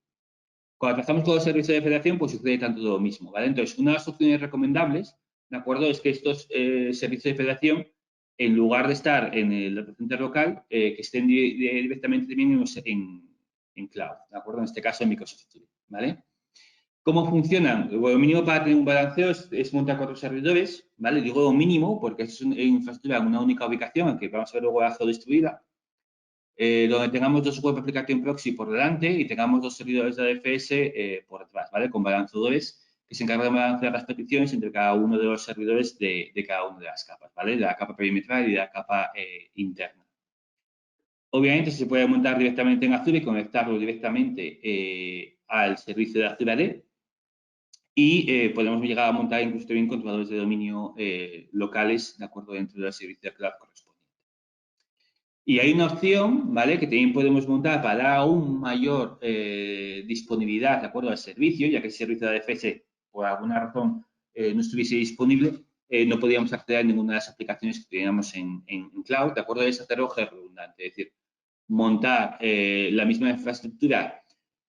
[SPEAKER 2] Cuando trabajamos con los servicios de federación, pues sucede tanto lo mismo, ¿vale? Entonces, una de las opciones recomendables, ¿de acuerdo? Es que estos servicios de federación, en lugar de estar en el data center local, que estén directamente también en cloud, ¿de acuerdo? En este caso, en Microsoft Azure, ¿vale? ¿Cómo funcionan? Lo mínimo para tener un balanceo es montar 4 servidores, ¿vale? Digo lo mínimo porque es una infraestructura en una única ubicación, aunque vamos a ver luego la distribuida, donde tengamos 2 web application proxy por delante y tengamos 2 servidores de ADFS por detrás, ¿vale? Con balanceadores que se encargan de balancear las peticiones entre cada uno de los servidores de cada una de las capas, ¿vale? De la capa perimetral y de la capa interna. Obviamente se puede montar directamente en Azure y conectarlo directamente al servicio de Azure AD. Y podemos llegar a montar incluso también controladores de dominio locales, de acuerdo, dentro del servicio de cloud correspondiente. Y hay una opción, ¿vale? Que también podemos montar para dar aún mayor disponibilidad, de acuerdo, al servicio, ya que el servicio de ADFS, por alguna razón, no estuviese disponible, no podíamos acceder a ninguna de las aplicaciones que teníamos en cloud, ¿de acuerdo? Es hacerlo redundante, es decir, montar la misma infraestructura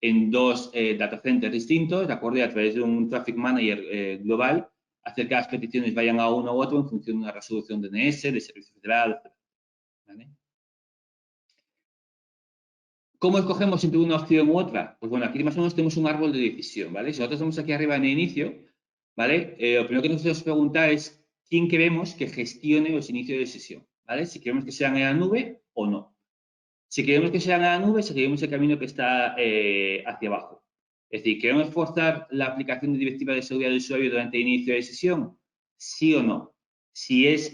[SPEAKER 2] en 2 data centers distintos, ¿de acuerdo? Y a través de un traffic manager global, hacer que las peticiones vayan a uno u otro en función de una resolución DNS, de servicio federal, etc. ¿Vale? ¿Cómo escogemos entre una opción u otra? Pues bueno, aquí más o menos tenemos un árbol de decisión, ¿vale? Si nosotros estamos aquí arriba en el inicio, ¿vale? Lo primero que nos tenemos que preguntar es quién queremos que gestione los inicios de sesión, ¿vale? Si queremos que sean en la nube o no. Si queremos que sean en la nube, seguiremos el camino que está hacia abajo. Es decir, ¿queremos forzar la aplicación de directiva de seguridad del usuario durante el inicio de sesión? ¿Sí o no? Si es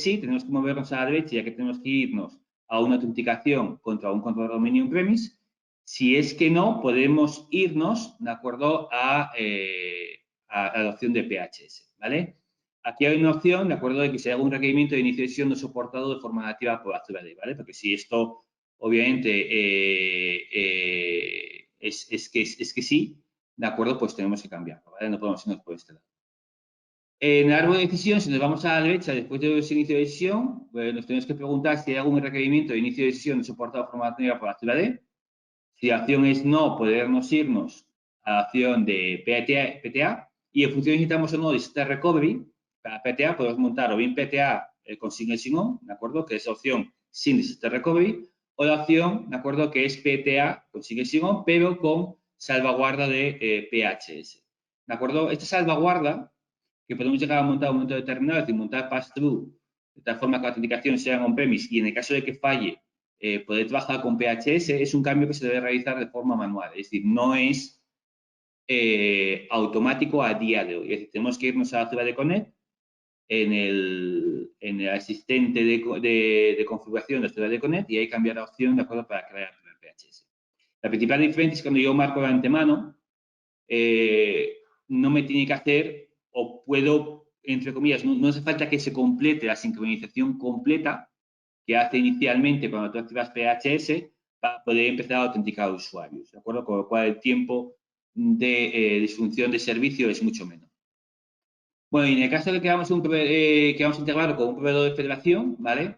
[SPEAKER 2] sí, tenemos que movernos a la derecha, ya que tenemos que irnos a una autenticación contra un control de dominio on-premise. Si es que no, podemos irnos, ¿de acuerdo?, a la opción de PHS, ¿vale? Aquí hay una opción, ¿de acuerdo?, de que se haga un requerimiento de inicio de sesión no soportado de forma nativa por Azure AD, ¿vale? Porque si esto, obviamente, es que sí, ¿de acuerdo?, pues tenemos que cambiarlo, ¿vale? No podemos irnos por este lado. En el árbol de decisión, si nos vamos a la derecha después de los inicios de decisión, pues nos tenemos que preguntar si hay algún requerimiento de inicio de decisión soportado de forma nativa por Azure AD. Si la acción es no, podernos irnos a la acción de PTA y en función de si necesitamos o no de State Recovery, para PTA podemos montar o bien PTA con Single Sign-On, ¿de acuerdo? Que es la opción sin State Recovery, o la opción, ¿de acuerdo? Que es PTA con Single Sign-On, pero con salvaguarda de PHS, ¿de acuerdo? Esta salvaguarda, que podemos llegar a montar a un momento determinado, es decir, montar pass-through, de tal forma que la autenticación sea en on-premise y en el caso de que falle, poder trabajar con PHS, es un cambio que se debe realizar de forma manual. Es decir, no es automático a día de hoy. Es decir, tenemos que irnos a la ciudad de Connect en el asistente de configuración de la ciudad de Connect y ahí cambiar la opción de acuerdo para crear PHS. La principal diferencia es cuando yo marco de antemano, no me tiene que hacer o puedo, entre comillas, no hace falta que se complete la sincronización completa que hace inicialmente cuando tú activas PHS para poder empezar a autenticar a usuarios, ¿de acuerdo? Con lo cual el tiempo de disfunción de servicio es mucho menos. Bueno, y en el caso de que queramos integrarlo con un proveedor de federación, ¿vale?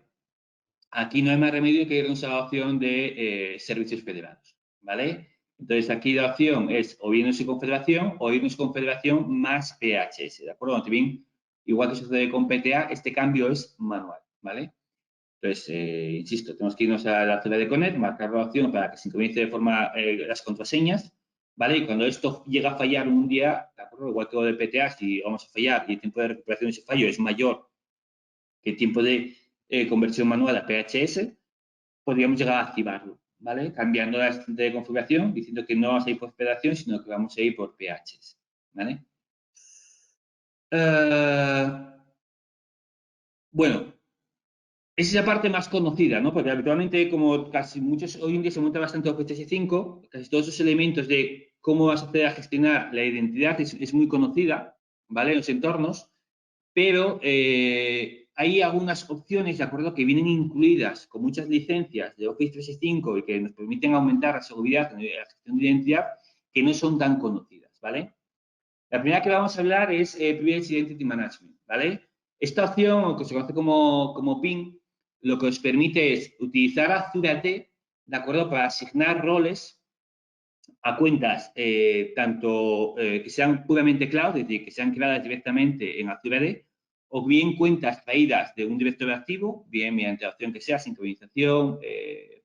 [SPEAKER 2] Aquí no hay más remedio que irnos a la opción de servicios federados, ¿vale? Entonces, aquí la opción es o irnos con federación o irnos con federación más PHS, ¿de acuerdo? También, igual que sucede con PTA, este cambio es manual, ¿vale? Entonces, insisto, tenemos que irnos a la ciudad de Connect, marcar la opción para que sincronice de forma las contraseñas, ¿vale? Y cuando esto llega a fallar un día, ¿de acuerdo? Igual que lo de PTA, si vamos a fallar y el tiempo de recuperación de ese fallo es mayor que el tiempo de conversión manual a PHS, podríamos llegar a activarlo, ¿vale? Cambiando la de configuración, diciendo que no vamos a ir por federación, sino que vamos a ir por PHS, ¿vale? Bueno, esa es la parte más conocida, ¿no? Porque habitualmente, como casi muchos hoy en día se monta bastante OpenTX 5, casi todos esos elementos de cómo vas a hacer a gestionar la identidad es muy conocida, ¿vale? En los entornos, pero hay algunas opciones, ¿de acuerdo?, que vienen incluidas con muchas licencias de Office 365 y que nos permiten aumentar la seguridad en la gestión de identidad que no son tan conocidas, ¿vale? La primera que vamos a hablar es Privilege Identity Management, ¿vale? Esta opción, o que se conoce como PIN, lo que os permite es utilizar Azure AD, ¿de acuerdo?, para asignar roles a cuentas tanto que sean puramente cloud, es decir, que sean creadas directamente en Azure AD, o bien cuentas traídas de un directorio activo, bien mediante la opción que sea sincronización,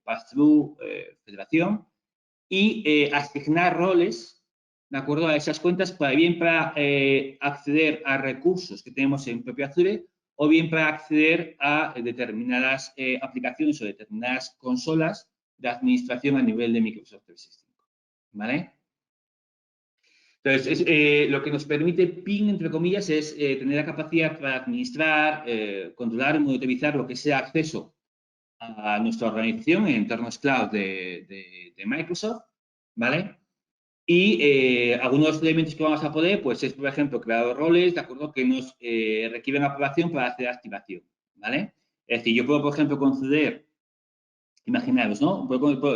[SPEAKER 2] pass-through, federación, y asignar roles, ¿de acuerdo?, a esas cuentas para bien para acceder a recursos que tenemos en propio Azure o bien para acceder a determinadas aplicaciones o determinadas consolas de administración a nivel de Microsoft 365, ¿vale? Entonces, lo que nos permite PIN, entre comillas, es tener la capacidad para administrar, controlar y monitorizar lo que sea acceso a nuestra organización en entornos cloud de Microsoft, ¿vale? Y algunos elementos que vamos a poder, pues es, por ejemplo, crear roles, ¿de acuerdo?, que nos requieren aprobación para hacer activación, ¿vale? Es decir, yo puedo, por ejemplo, conceder, imaginaros, ¿no?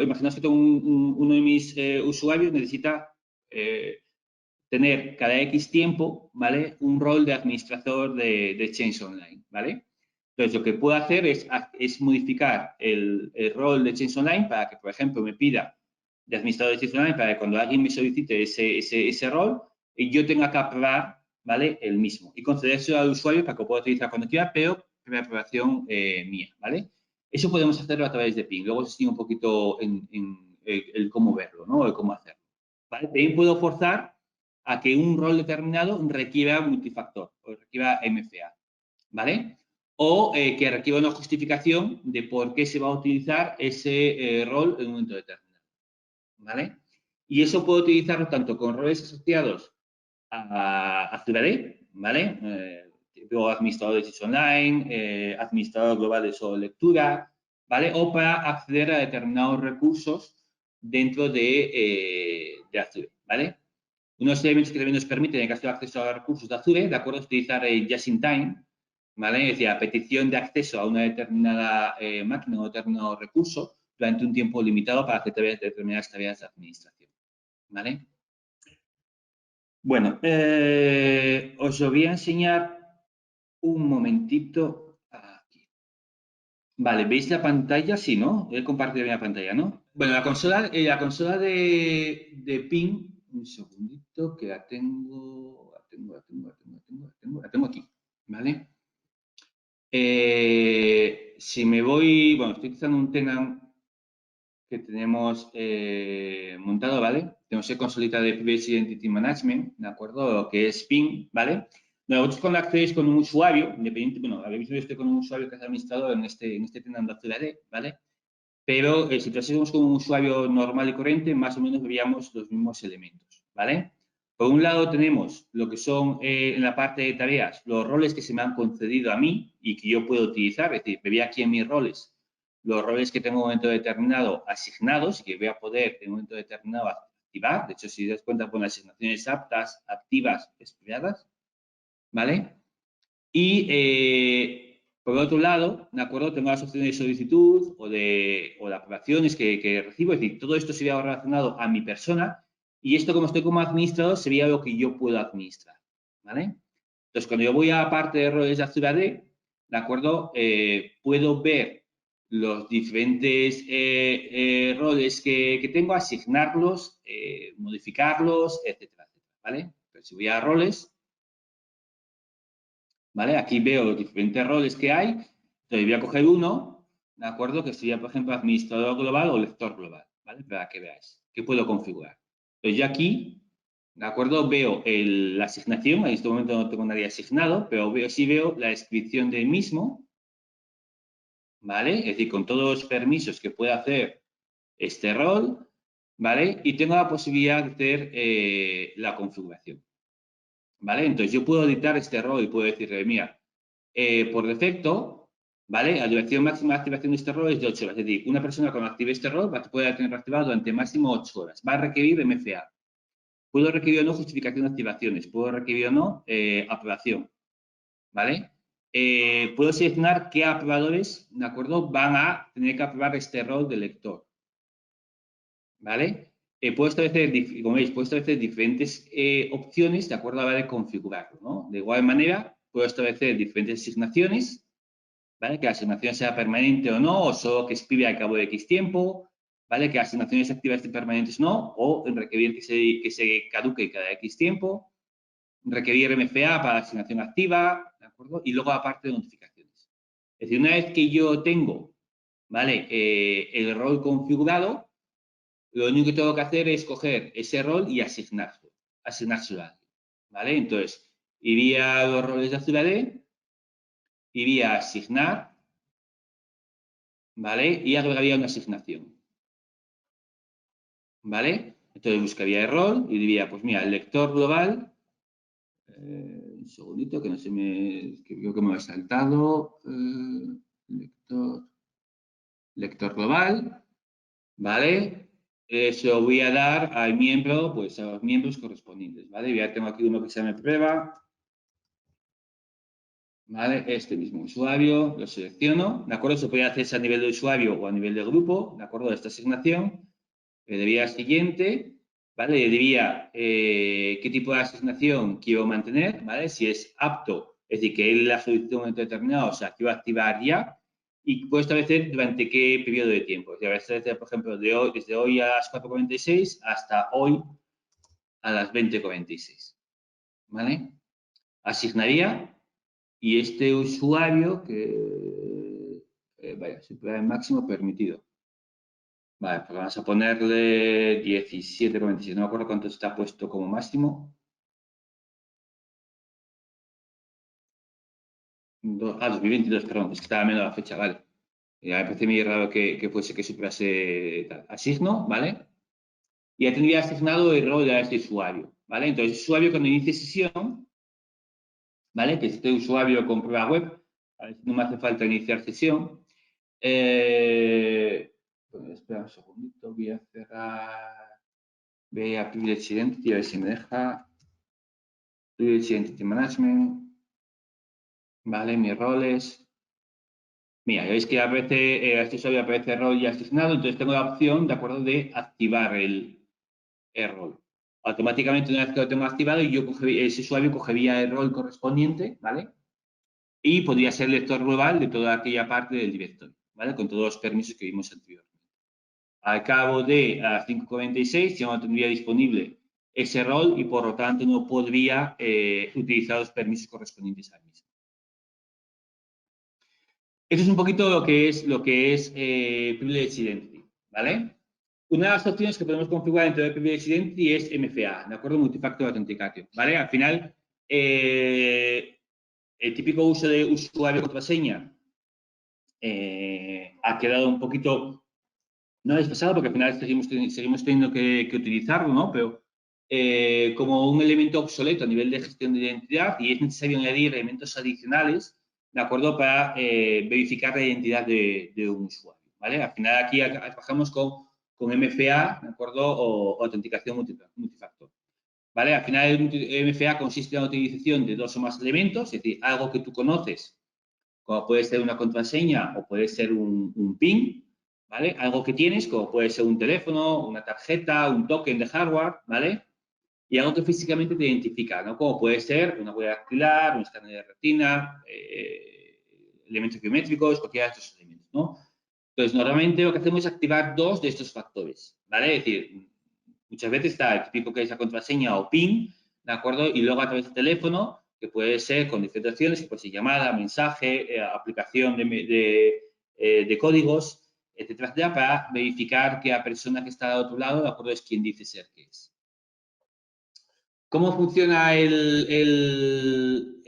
[SPEAKER 2] Imaginaos que tengo uno de mis usuarios necesita tener cada X tiempo, ¿vale?, un rol de administrador de Change Online, ¿vale? Entonces, lo que puedo hacer es modificar el rol de Change Online para que, por ejemplo, me pida de administrador de Change Online para que cuando alguien me solicite ese rol, yo tenga que aprobar, ¿vale?, el mismo y concederse al usuario para que lo pueda utilizar cuando quiera, pero previa aprobación mía, ¿vale? Eso podemos hacerlo a través de PIN. Luego os explico un poquito en el cómo verlo, ¿no?, el cómo hacerlo, ¿vale? También puedo forzar a que un rol determinado requiera multifactor o requiera MFA, ¿vale? O que requiera una justificación de por qué se va a utilizar ese rol en un momento determinado, ¿vale? Y eso puedo utilizarlo tanto con roles asociados a CRD, ¿vale? Tipo administrador de sitios online, administrador global de solo lectura, ¿vale? O para acceder a determinados recursos dentro de Azure, ¿vale? Unos elementos que también nos permiten, en caso de acceso a recursos de Azure, ¿de acuerdo? Es utilizar el just in time, ¿vale? Es decir, a petición de acceso a una determinada máquina o un determinado recurso durante un tiempo limitado para hacer determinadas tareas de administración, ¿vale? Bueno, os lo voy a enseñar un momentito aquí. Vale, ¿veis la pantalla? Sí, ¿no? He compartido la pantalla, ¿no? Bueno, la consola de Ping, un segundito, que la tengo aquí, ¿vale? Si me voy, bueno, estoy utilizando un tenant que tenemos montado, ¿vale? Tenemos el consolita de Privacy Identity Management, ¿de acuerdo? Que es Ping, ¿vale? Bueno, vosotros cuando accedéis con un usuario, independiente, bueno, habéis visto estoy con un usuario que es administrador en este tenant de Azure, ¿vale? Pero si tratásemos con un usuario normal y corriente, más o menos veríamos los mismos elementos, ¿vale? Por un lado tenemos lo que son en la parte de tareas, los roles que se me han concedido a mí y que yo puedo utilizar, es decir, me voy aquí en mis roles, los roles que tengo en un momento determinado asignados y que voy a poder en un momento determinado activar. De hecho, si te das cuenta, con las asignaciones aptas, activas, esperadas, ¿vale? Y por otro lado, ¿de acuerdo? Tengo las opciones de solicitud o de aprobaciones que recibo. Es decir, todo esto sería relacionado a mi persona y esto, como estoy como administrador, sería lo que yo puedo administrar, ¿vale? Entonces, cuando yo voy a parte de roles de Azure AD, ¿de acuerdo? Puedo ver los diferentes roles que tengo, asignarlos, modificarlos, etcétera, etcétera, ¿vale? Pero si voy a roles, ¿vale? Aquí veo los diferentes roles que hay. Entonces voy a coger uno, ¿de acuerdo? Que sería, por ejemplo, administrador global o lector global, ¿vale? Para que veáis qué puedo configurar. Entonces yo aquí, ¿de acuerdo? Veo la asignación. En este momento no tengo nadie asignado, pero sí veo la descripción del mismo, ¿vale? Es decir, con todos los permisos que puede hacer este rol, ¿vale? Y tengo la posibilidad de hacer la configuración, ¿vale? Entonces yo puedo editar este rol y puedo decirle, mira, por defecto, ¿vale? La duración máxima de activación de este rol es de 8 horas. Es decir, una persona cuando active este rol va a poder tenerlo activado durante máximo 8 horas. Va a requerir MFA. Puedo requerir o no justificación de activaciones. Puedo requerir o no aprobación, ¿vale? Puedo seleccionar qué aprobadores, ¿de acuerdo? Van a tener que aprobar este rol de lector, ¿vale? Puedo establecer, como veis, puedo establecer diferentes opciones de acuerdo a la hora de configurarlo, ¿no? De igual manera, puedo establecer diferentes asignaciones, ¿vale? Que la asignación sea permanente o no, o solo que expire al cabo de X tiempo, ¿vale? Que las asignaciones activas estén permanentes o no, o requerir que se caduque cada X tiempo, requerir MFA para la asignación activa, ¿de acuerdo? Y luego aparte de notificaciones. Es decir, una vez que yo tengo, ¿vale? El rol configurado, lo único que tengo que hacer es coger ese rol y asignárselo a alguien, ¿vale? Entonces, iría a los roles de Azure AD, iría a asignar, ¿vale? Y agregaría una asignación, ¿vale? Entonces buscaría el rol y diría, pues mira, el lector global, un segundito que no se me, que creo que me lo he saltado, lector global, ¿vale? Se lo voy a dar al miembro, pues a los miembros correspondientes, ¿vale? Ya tengo aquí uno que se llama prueba, ¿vale? Este mismo usuario, lo selecciono, ¿de acuerdo? Se puede hacer a nivel de usuario o a nivel de grupo, ¿de acuerdo? De esta asignación. Le diría siguiente, ¿vale? Le diría qué tipo de asignación quiero mantener, ¿vale? Si es apto, es decir, que él la solicitó en un momento determinado, o sea, que va a activar ya, y puedo establecer durante qué periodo de tiempo. O sea, voy a establecer, por ejemplo, desde hoy a las 4:46 hasta hoy a las 20:46, ¿vale? Asignaría y este usuario que, vaya, supera el máximo permitido. Vale, pues vamos a ponerle 17,26. No me acuerdo cuánto está puesto como máximo. 2022, perdón, es que estaba viendo la fecha, vale. Ya me parece muy raro que fuese que superase tal. Asigno, ¿vale? Y ya tendría asignado el rol a este usuario, ¿vale? Entonces, el usuario cuando inicie sesión, ¿vale? Que este usuario con prueba web, a ver si no me hace falta iniciar sesión. Pues, espera un segundito, voy a cerrar, voy a Privilege Identity, a ver si me deja. Privilege Identity Management, ¿vale? Mis roles. Mira, ya veis que aparece, a este usuario aparece rol ya asignado, entonces tengo la opción, ¿de acuerdo?, de activar el rol. Automáticamente, una vez que lo tengo activado, ese usuario cogería el rol correspondiente, ¿vale? Y podría ser lector global de toda aquella parte del directorio, ¿vale? Con todos los permisos que vimos anteriormente. Al cabo de las 5:46 ya no tendría disponible ese rol y por lo tanto no podría utilizar los permisos correspondientes al mismo. Eso es un poquito lo que es Privilege Identity, ¿vale? Una de las opciones que podemos configurar dentro de Privilege Identity es MFA, ¿de acuerdo? Multifactor Authentication, ¿vale? Al final, el típico uso de usuario y contraseña ha quedado un poquito, no desfasado, porque al final seguimos teniendo que utilizarlo, ¿no? Pero como un elemento obsoleto a nivel de gestión de identidad y es necesario añadir elementos adicionales, ¿de acuerdo?, para verificar la identidad de un usuario, ¿vale? Al final aquí trabajamos con MFA, ¿de acuerdo?, o autenticación multifactor, ¿vale? Al final el MFA consiste en la utilización de 2 o más elementos, es decir, algo que tú conoces, como puede ser una contraseña o puede ser un PIN, ¿vale? Algo que tienes, como puede ser un teléfono, una tarjeta, un token de hardware, ¿vale? Y algo que físicamente te identifica, ¿no? Como puede ser una huella dactilar, un escáner de retina, elementos biométricos, cualquiera de estos elementos, ¿no? Entonces, normalmente lo que hacemos es activar 2 de estos factores, ¿vale? Es decir, muchas veces está el típico que es la contraseña o PIN, ¿de acuerdo? Y luego a través del teléfono, que puede ser con diferentes opciones, que puede ser llamada, mensaje, aplicación de códigos, etcétera, etcétera, para verificar que la persona que está al otro lado, ¿de acuerdo?, es quien dice ser que es. ¿Cómo funciona el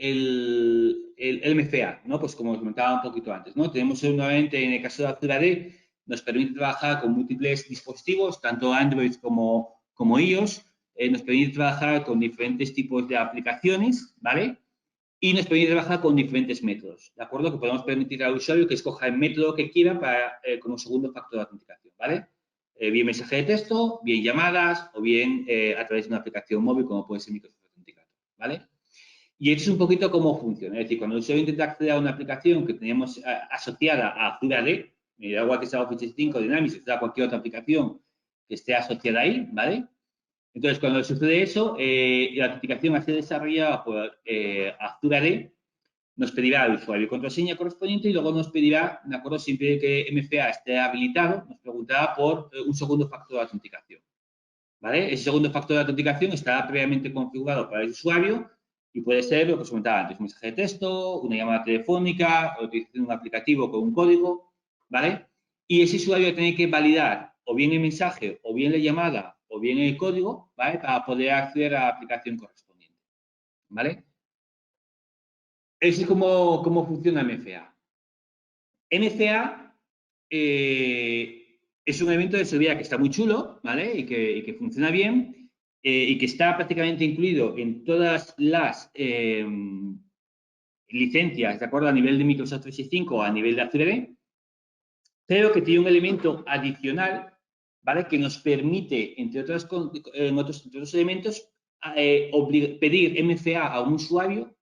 [SPEAKER 2] MFA? ¿No? Pues como os comentaba un poquito antes, ¿no? Tenemos nuevamente, en el caso de Azure AD, nos permite trabajar con múltiples dispositivos, tanto Android como iOS, nos permite trabajar con diferentes tipos de aplicaciones, ¿vale? Y nos permite trabajar con diferentes métodos, ¿de acuerdo? Que podemos permitir al usuario que escoja el método que quiera para, como segundo factor de autenticación, ¿vale? Bien mensaje de texto, bien llamadas o bien a través de una aplicación móvil como puede ser Microsoft Authenticator, ¿vale? Y esto es un poquito cómo funciona. Es decir, cuando el usuario intenta acceder a una aplicación que teníamos asociada a Azure AD, me da igual que sea Office 365, Dynamics, o sea cualquier otra aplicación que esté asociada ahí, ¿vale? Entonces, cuando sucede eso, la autenticación va a ser desarrollada por Azure AD, nos pedirá el usuario y contraseña correspondiente y luego nos pedirá, ¿de acuerdo?, siempre que MFA esté habilitado, nos preguntará por un segundo factor de autenticación, ¿vale? Ese segundo factor de autenticación está previamente configurado para el usuario y puede ser lo que os comentaba antes, un mensaje de texto, una llamada telefónica, o utilización de un aplicativo con un código, ¿vale? Y ese usuario tiene que validar o bien el mensaje, o bien la llamada, o bien el código, ¿vale?, para poder acceder a la aplicación correspondiente, ¿vale? Eso es cómo funciona MFA. MFA es un evento de seguridad que está muy chulo, ¿vale? Y que funciona bien y que está prácticamente incluido en todas las licencias, ¿de acuerdo?, a nivel de Microsoft 365 o a nivel de Azure, pero que tiene un elemento adicional, ¿vale?, que nos permite, entre otros elementos, pedir MFA a un usuario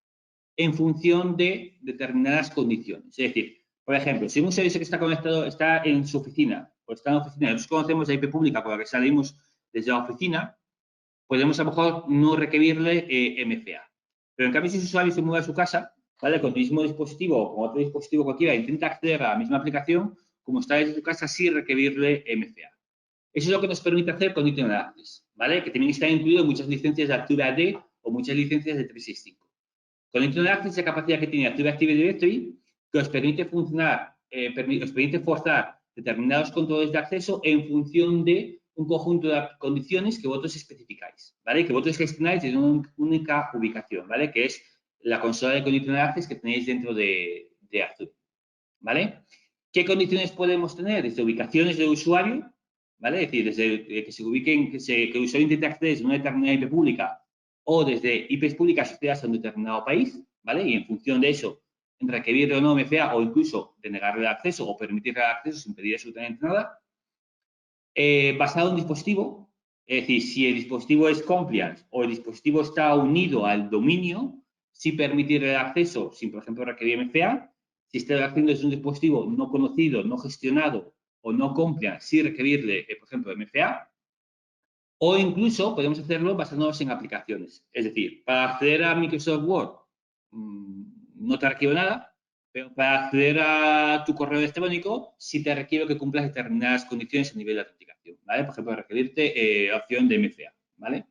[SPEAKER 2] en función de determinadas condiciones. Es decir, por ejemplo, si un usuario que está conectado, está en su oficina, o está en la oficina, nosotros conocemos la IP pública por la que salimos desde la oficina, podemos a lo mejor no requerirle MFA. Pero en cambio, si ese usuario se mueve a su casa, ¿vale?, con el mismo dispositivo o con otro dispositivo cualquiera, intenta acceder a la misma aplicación, como está desde su casa, sí requerirle MFA. Eso es lo que nos permite hacer con Conditional Access, ¿vale?, que también está incluido en muchas licencias de Azure AD o muchas licencias de 365. Con Conditional Access es la capacidad que tiene Azure Active Directory que os permite funcionar, os permite forzar determinados controles de acceso en función de un conjunto de condiciones que vosotros especificáis, ¿vale? Que vosotros gestionáis en una única ubicación, ¿vale? Que es la consola de condicionantes que tenéis dentro de Azure, ¿vale? ¿Qué condiciones podemos tener? Desde ubicaciones de usuario, ¿vale? Es decir, desde que se ubiquen, que el usuario intente acceder a una determinada IP pública o desde IPs públicas asociadas a un determinado país, ¿vale? Y en función de eso, requerir o no MFA o incluso denegarle el acceso o permitirle el acceso sin pedir absolutamente nada. Basado en dispositivo, es decir, si el dispositivo es compliance o el dispositivo está unido al dominio, sí permitir el acceso sin, por ejemplo, requerir MFA. Si está haciendo desde un dispositivo no conocido, no gestionado o no compliance, sí requerirle, por ejemplo, MFA. O incluso podemos hacerlo basándonos en aplicaciones. Es decir, para acceder a Microsoft Word, no te requiero nada, pero para acceder a tu correo electrónico, sí te requiero que cumplas determinadas condiciones a nivel de autenticación, ¿vale? Por ejemplo, requerirte opción de MFA, ¿vale?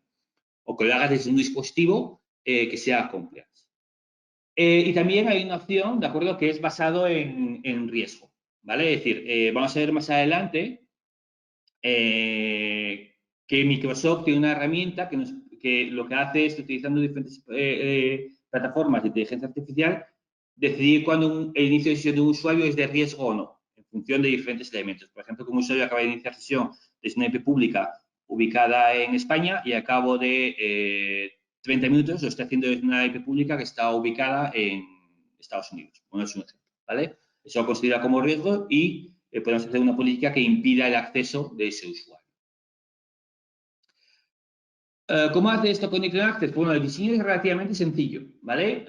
[SPEAKER 2] O que lo hagas desde un dispositivo que sea compliance. Y también hay una opción, ¿de acuerdo?, que es basado en riesgo, ¿vale? Es decir, vamos a ver más adelante que Microsoft tiene una herramienta que lo que hace es, utilizando diferentes plataformas de inteligencia artificial, decidir cuándo el inicio de sesión de un usuario es de riesgo o no, en función de diferentes elementos. Por ejemplo, como un usuario acaba de iniciar sesión desde una IP pública ubicada en España y a cabo de 30 minutos lo está haciendo desde una IP pública que está ubicada en Estados Unidos. Bueno, es un ejemplo, ¿vale? Eso lo considera como riesgo y podemos hacer una política que impida el acceso de ese usuario. ¿Cómo hace esto Conditional Access? Bueno, el diseño es relativamente sencillo, ¿vale?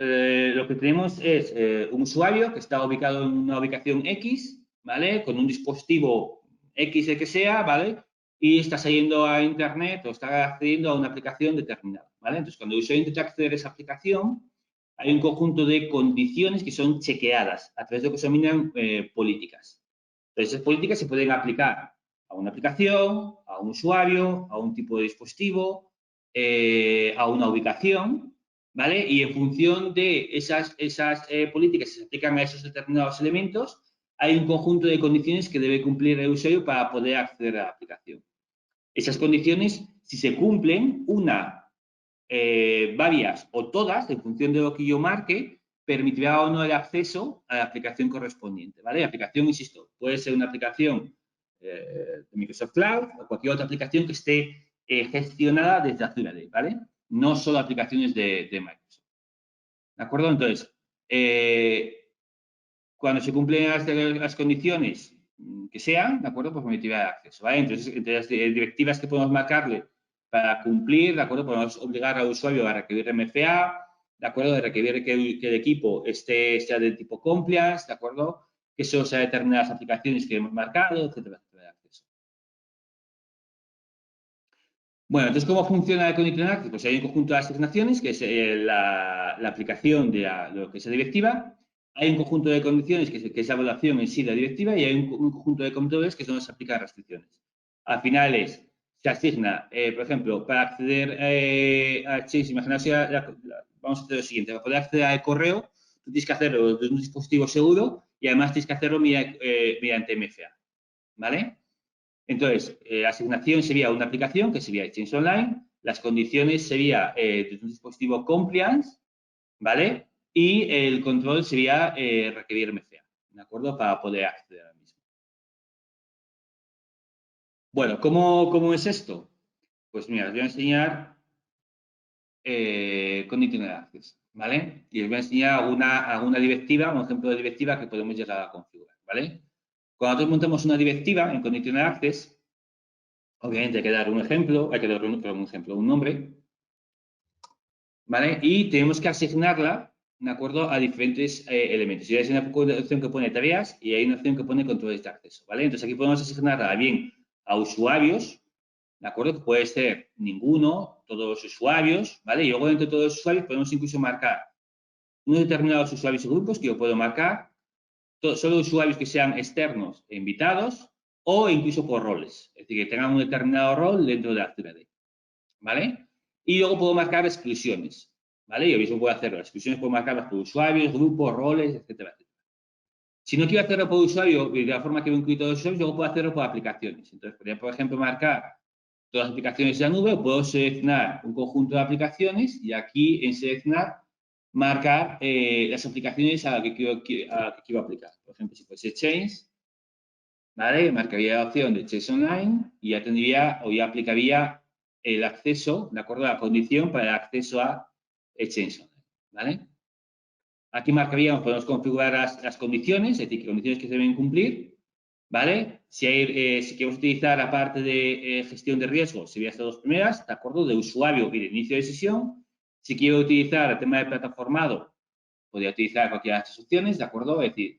[SPEAKER 2] Lo que tenemos es un usuario que está ubicado en una ubicación X, ¿vale? Con un dispositivo X el que sea, ¿vale? Y está saliendo a Internet o está accediendo a una aplicación determinada, ¿vale? Entonces, cuando el usuario intenta acceder a esa aplicación, hay un conjunto de condiciones que son chequeadas a través de lo que se denominan políticas. Entonces, esas políticas se pueden aplicar a una aplicación, a un usuario, a un tipo de dispositivo, a una ubicación, ¿vale? Y en función de esas políticas que se aplican a esos determinados elementos, hay un conjunto de condiciones que debe cumplir el usuario para poder acceder a la aplicación. Esas condiciones, si se cumplen, varias o todas, en función de lo que yo marque, permitirá o no el acceso a la aplicación correspondiente, ¿vale? La aplicación, insisto, puede ser una aplicación de Microsoft Cloud o cualquier otra aplicación que esté gestionada desde Azure, ¿vale? No solo aplicaciones de Microsoft. ¿De acuerdo? Entonces, cuando se cumplen las condiciones que sean, ¿de acuerdo? Pues permitirá el acceso, ¿vale? Entonces, entre las directivas que podemos marcarle para cumplir, ¿de acuerdo? Podemos obligar al usuario a requerir MFA, ¿de acuerdo? De requerir que el equipo sea de tipo compliance, ¿de acuerdo? Que solo sea determinadas aplicaciones que hemos marcado, etcétera, etcétera. Bueno, entonces, ¿cómo funciona el Conditional Access? Pues hay un conjunto de asignaciones, que es la aplicación de lo que es la directiva. Hay un conjunto de condiciones, que es la evaluación en sí de la directiva, y hay un conjunto de controles que son los que aplican restricciones. Al final se asigna, por ejemplo, para acceder a Chase, imaginaos, vamos a hacer lo siguiente, para poder acceder al correo, tú tienes que hacerlo desde un dispositivo seguro y además tienes que hacerlo mediante MFA, ¿vale? Entonces, la asignación sería una aplicación, que sería Exchange Online. Las condiciones sería desde un dispositivo compliance, ¿vale? Y el control sería requerir MFA, ¿de acuerdo? Para poder acceder al mismo. Bueno, ¿cómo es esto? Pues mira, os voy a enseñar Conditional Access, ¿vale? Y os voy a enseñar alguna directiva, un ejemplo de directiva que podemos llegar a configurar, ¿vale? Cuando nosotros montamos una directiva en Conditional Access, obviamente hay que dar un ejemplo, hay que dar un nombre, ¿vale? Y tenemos que asignarla, ¿de acuerdo?, a diferentes elementos. Y hay una opción que pone tareas y hay una opción que pone controles de acceso, ¿vale? Entonces aquí podemos asignarla bien a usuarios, ¿de acuerdo? Que puede ser ninguno, todos los usuarios, ¿vale? Y luego dentro de todos los usuarios podemos incluso marcar unos determinados usuarios y grupos que yo puedo marcar, solo usuarios que sean externos e invitados, o incluso por roles, es decir, que tengan un determinado rol dentro de Azure, ¿vale? Y luego puedo marcar exclusiones, ¿vale? Yo mismo puedo hacerlo. Las exclusiones puedo marcarlas por usuarios, grupos, roles, etcétera, etcétera. Si no quiero hacerlo por usuario, de la forma que voy a incluir todos los usuarios, luego puedo hacerlo por aplicaciones. Entonces, podría, por ejemplo, marcar todas las aplicaciones de la nube, o puedo seleccionar un conjunto de aplicaciones y aquí en seleccionar marcar las aplicaciones a las que quiero aplicar. Por ejemplo, si fuese Exchange, ¿vale? Marcaría la opción de Exchange Online y ya tendría o ya aplicaría el acceso, ¿de acuerdo? La condición para el acceso a Exchange Online, ¿vale? Aquí marcaríamos, podemos configurar las condiciones, es decir, qué condiciones que se deben cumplir, ¿vale? Si queremos utilizar la parte de gestión de riesgos, serían estas dos primeras, ¿de acuerdo? De usuario y de inicio de sesión. Si quiero utilizar el tema de plataformado, podría utilizar cualquiera de estas opciones, ¿de acuerdo? Es decir,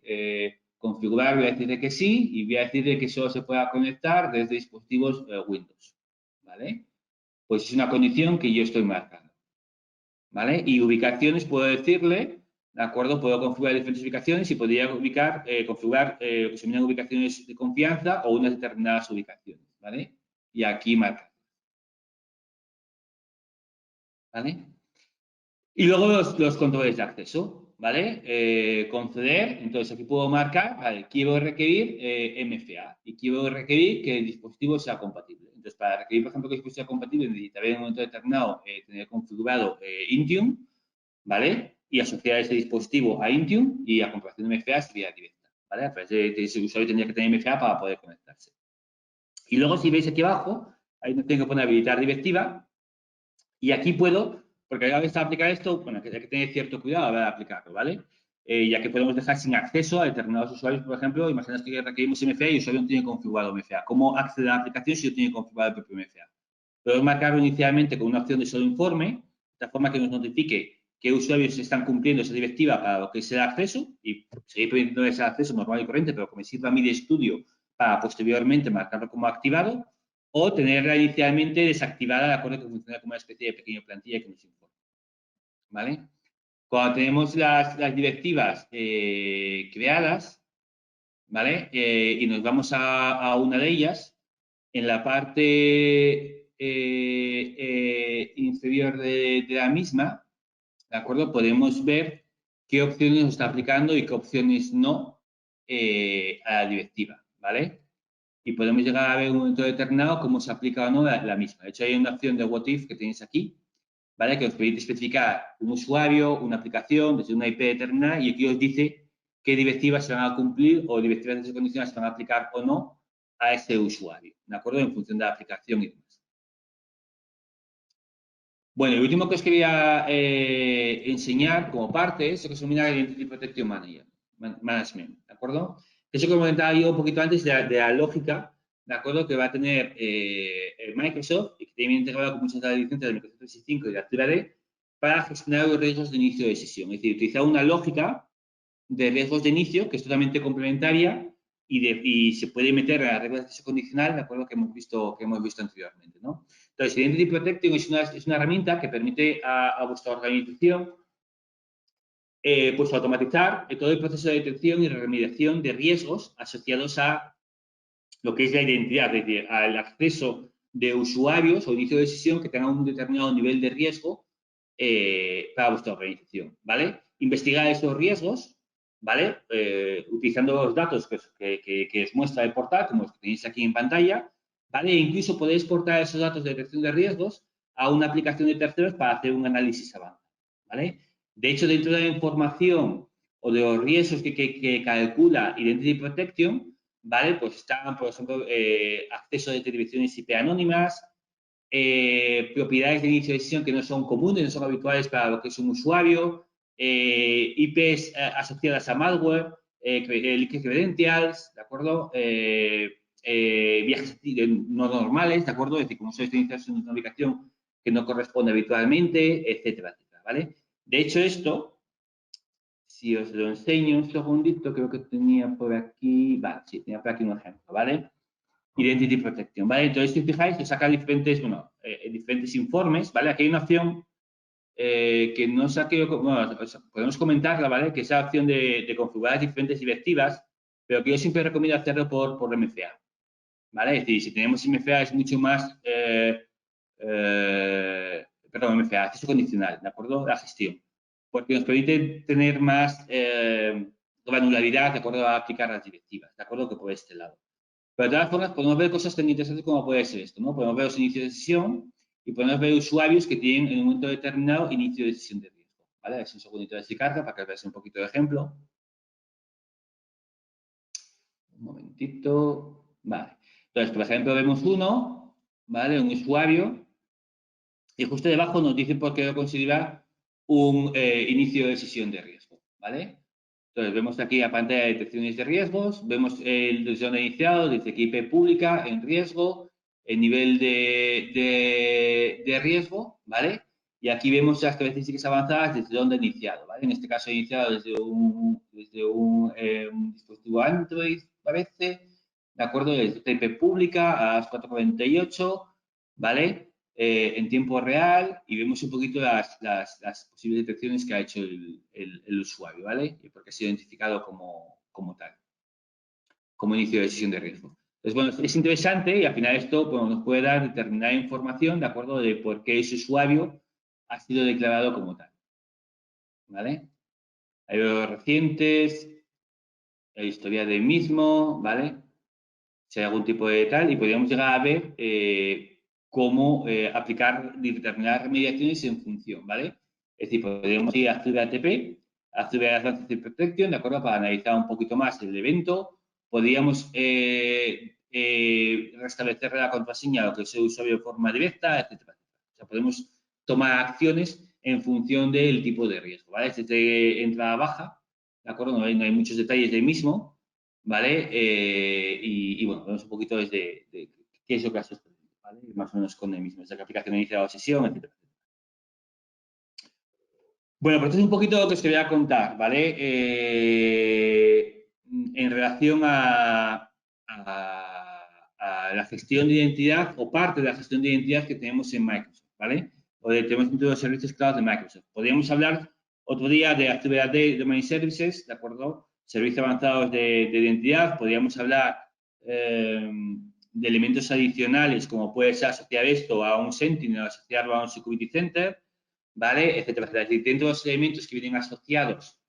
[SPEAKER 2] configurar, voy a decirle que sí y voy a decirle que solo se pueda conectar desde dispositivos Windows, ¿vale? Pues es una condición que yo estoy marcando, ¿vale? Y ubicaciones puedo decirle, ¿de acuerdo? Puedo configurar diferentes ubicaciones y podría configurar lo que se llaman ubicaciones de confianza o unas determinadas ubicaciones, ¿vale? Y aquí marca, ¿vale? Y luego los controles de acceso, ¿vale? Conceder, entonces aquí puedo marcar, vale, quiero requerir MFA y quiero requerir que el dispositivo sea compatible. Entonces, para requerir, por ejemplo, que el dispositivo sea compatible, necesitaré en un momento determinado tener configurado Intune, ¿vale? Y asociar ese dispositivo a Intune y la comprobación de MFA sería directa, ¿vale? A través de ese usuario tendría que tener MFA para poder conectarse. Y luego, si veis aquí abajo, ahí tengo que poner habilitar directiva y aquí puedo, porque a la vez de aplicar esto, bueno, hay que tener cierto cuidado a la hora de aplicarlo, ¿vale? Ya que podemos dejar sin acceso a determinados usuarios, por ejemplo, imaginaos que requerimos MFA y el usuario no tiene configurado MFA. ¿Cómo acceder a la aplicación si no tiene configurado el propio MFA? Podemos marcarlo inicialmente con una opción de solo informe, de tal forma que nos notifique qué usuarios están cumpliendo esa directiva para lo que es el acceso y seguir permitiendo ese acceso normal y corriente, pero que me sirva a mí de estudio para posteriormente marcarlo como activado o tenerla inicialmente desactivada de acuerdo que funciona como una especie de pequeña plantilla que nos informa, ¿vale? Cuando tenemos las directivas creadas, ¿vale? Y nos vamos a una de ellas, en la parte inferior de la misma, ¿de acuerdo? Podemos ver qué opciones nos está aplicando y qué opciones no a la directiva, ¿vale? Y podemos llegar a ver en un momento determinado cómo se aplica o no la misma. De hecho, hay una opción de what if que tenéis aquí, ¿vale? Que os permite especificar un usuario, una aplicación, desde una IP determinada y aquí os dice qué directivas se van a cumplir o directivas de condiciones se van a aplicar o no a ese usuario, ¿de acuerdo? En función de la aplicación y demás. Bueno, el último que os quería enseñar como parte es lo que se denomina Identity Protection Management, ¿de acuerdo? Eso que comentaba yo un poquito antes de la lógica, ¿de acuerdo? Que va a tener Microsoft y que tiene integrado con muchas de las licencias de Microsoft 365 y de ActiveAD para gestionar los riesgos de inicio de sesión. Es decir, utilizar una lógica de riesgos de inicio que es totalmente complementaria y se puede meter a la regla de acceso condicional, de acuerdo que hemos visto anteriormente, ¿no? Entonces, Identity Protection es una herramienta que permite a vuestra organización pues automatizar todo el proceso de detección y remediación de riesgos asociados a lo que es la identidad, es decir, al acceso de usuarios o inicio de sesión que tengan un determinado nivel de riesgo para vuestra organización, ¿vale? Investigar esos riesgos, ¿vale? Utilizando los datos que os muestra el portal, como los que tenéis aquí en pantalla, ¿vale? E incluso podéis exportar esos datos de detección de riesgos a una aplicación de terceros para hacer un análisis avanzado, ¿vale? De hecho, dentro de la información o de los riesgos que calcula Identity Protection, ¿vale? Pues están, por ejemplo, acceso de direcciones IP anónimas, propiedades de inicio de sesión que no son comunes, no son habituales para lo que es un usuario, IPs asociadas a malware, leakage credentials, ¿de acuerdo? Viajes no normales, ¿de acuerdo? Es decir, como sois iniciados en una ubicación que no corresponde habitualmente, etcétera, etcétera, ¿vale? De hecho, esto, si os lo enseño un segundito, creo que tenía por aquí, vale, sí, tenía por aquí un ejemplo, ¿vale? Identity Protection, ¿vale? Entonces, si fijáis, os saca diferentes, diferentes informes, ¿vale? Aquí hay una opción que no saqué, bueno, podemos comentarla, ¿vale? Que es la opción de configurar diferentes directivas, pero que yo siempre recomiendo hacerlo por MFA, ¿vale? Es decir, si tenemos MFA es mucho más, perdón, MFA, acceso condicional, ¿de acuerdo? La gestión, porque nos permite tener más granularidad, ¿de acuerdo? A aplicar las directivas, ¿de acuerdo? Que por este lado. Pero de todas formas, podemos ver cosas tan interesantes como puede ser esto, ¿no? Podemos ver los inicios de sesión y podemos ver usuarios que tienen en un momento determinado inicio de sesión de riesgo, ¿vale? Es un segundito de si carga para que veáis un poquito de ejemplo. Un momentito. Vale. Entonces, por ejemplo, vemos uno, ¿vale? Un usuario, y justo debajo nos dice por qué lo considera un inicio de sesión de riesgo, ¿vale? Entonces, vemos aquí la pantalla de detecciones de riesgos, vemos el zona iniciado, dice que IP pública en riesgo, el nivel de riesgo, ¿vale? Y aquí vemos las características avanzadas desde dónde ha iniciado, ¿vale? En este caso, ha iniciado desde un dispositivo Android, parece, ¿de acuerdo? Desde IP pública a las 4:48, ¿vale? En tiempo real y vemos un poquito las posibles detecciones que ha hecho el usuario, ¿vale? Y porque ha sido identificado como tal, como inicio de sesión de riesgo. Entonces, bueno, es interesante y al final esto bueno, nos puede dar determinada información de acuerdo de por qué ese usuario ha sido declarado como tal, ¿vale? Hay los recientes, la historia del mismo, ¿vale? Si hay algún tipo de tal y podríamos llegar a ver cómo aplicar determinadas remediaciones en función, ¿vale? Es decir, podríamos ir a Azure ATP, a Azure Advanced Threat Protection, ¿de acuerdo? Para analizar un poquito más el evento. Podríamos restablecer la contraseña a lo que es el usuario de forma directa, etcétera. O sea, podemos tomar acciones en función del tipo de riesgo, ¿vale? Desde entrada baja, ¿de acuerdo? No hay muchos detalles del mismo, ¿vale? Y bueno, vemos un poquito desde qué es lo que has sostenido, ¿vale? Más o menos con el mismo, desde qué aplicación ha iniciado la sesión, etc. Bueno, pues esto es un poquito lo que os quería contar, ¿vale? En relación a la gestión de identidad o parte de la gestión de identidad que tenemos en Microsoft, ¿vale? O tenemos dentro de los servicios cloud de Microsoft. Podríamos hablar otro día de actividad de Domain Services, ¿de acuerdo? Servicios avanzados de identidad. Podríamos hablar de elementos adicionales, como puede ser asociar esto a un Sentinel, asociarlo a un Security Center, ¿vale? Etcétera, etcétera. Es decir, dentro de los elementos que vienen asociados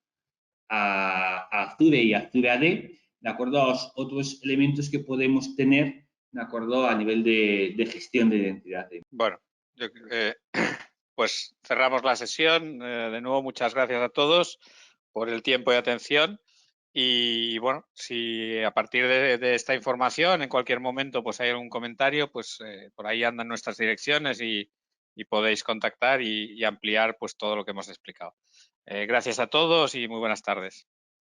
[SPEAKER 2] a Azure y Azure AD, de acuerdo a los otros elementos que podemos tener, de acuerdo a nivel de gestión de identidad.
[SPEAKER 1] Bueno, pues cerramos la sesión. De nuevo, muchas gracias a todos por el tiempo y atención. Y bueno, si a partir de esta información en cualquier momento pues hay algún comentario, pues por ahí andan nuestras direcciones y podéis contactar y ampliar pues todo lo que hemos explicado. Gracias a todos y muy buenas tardes.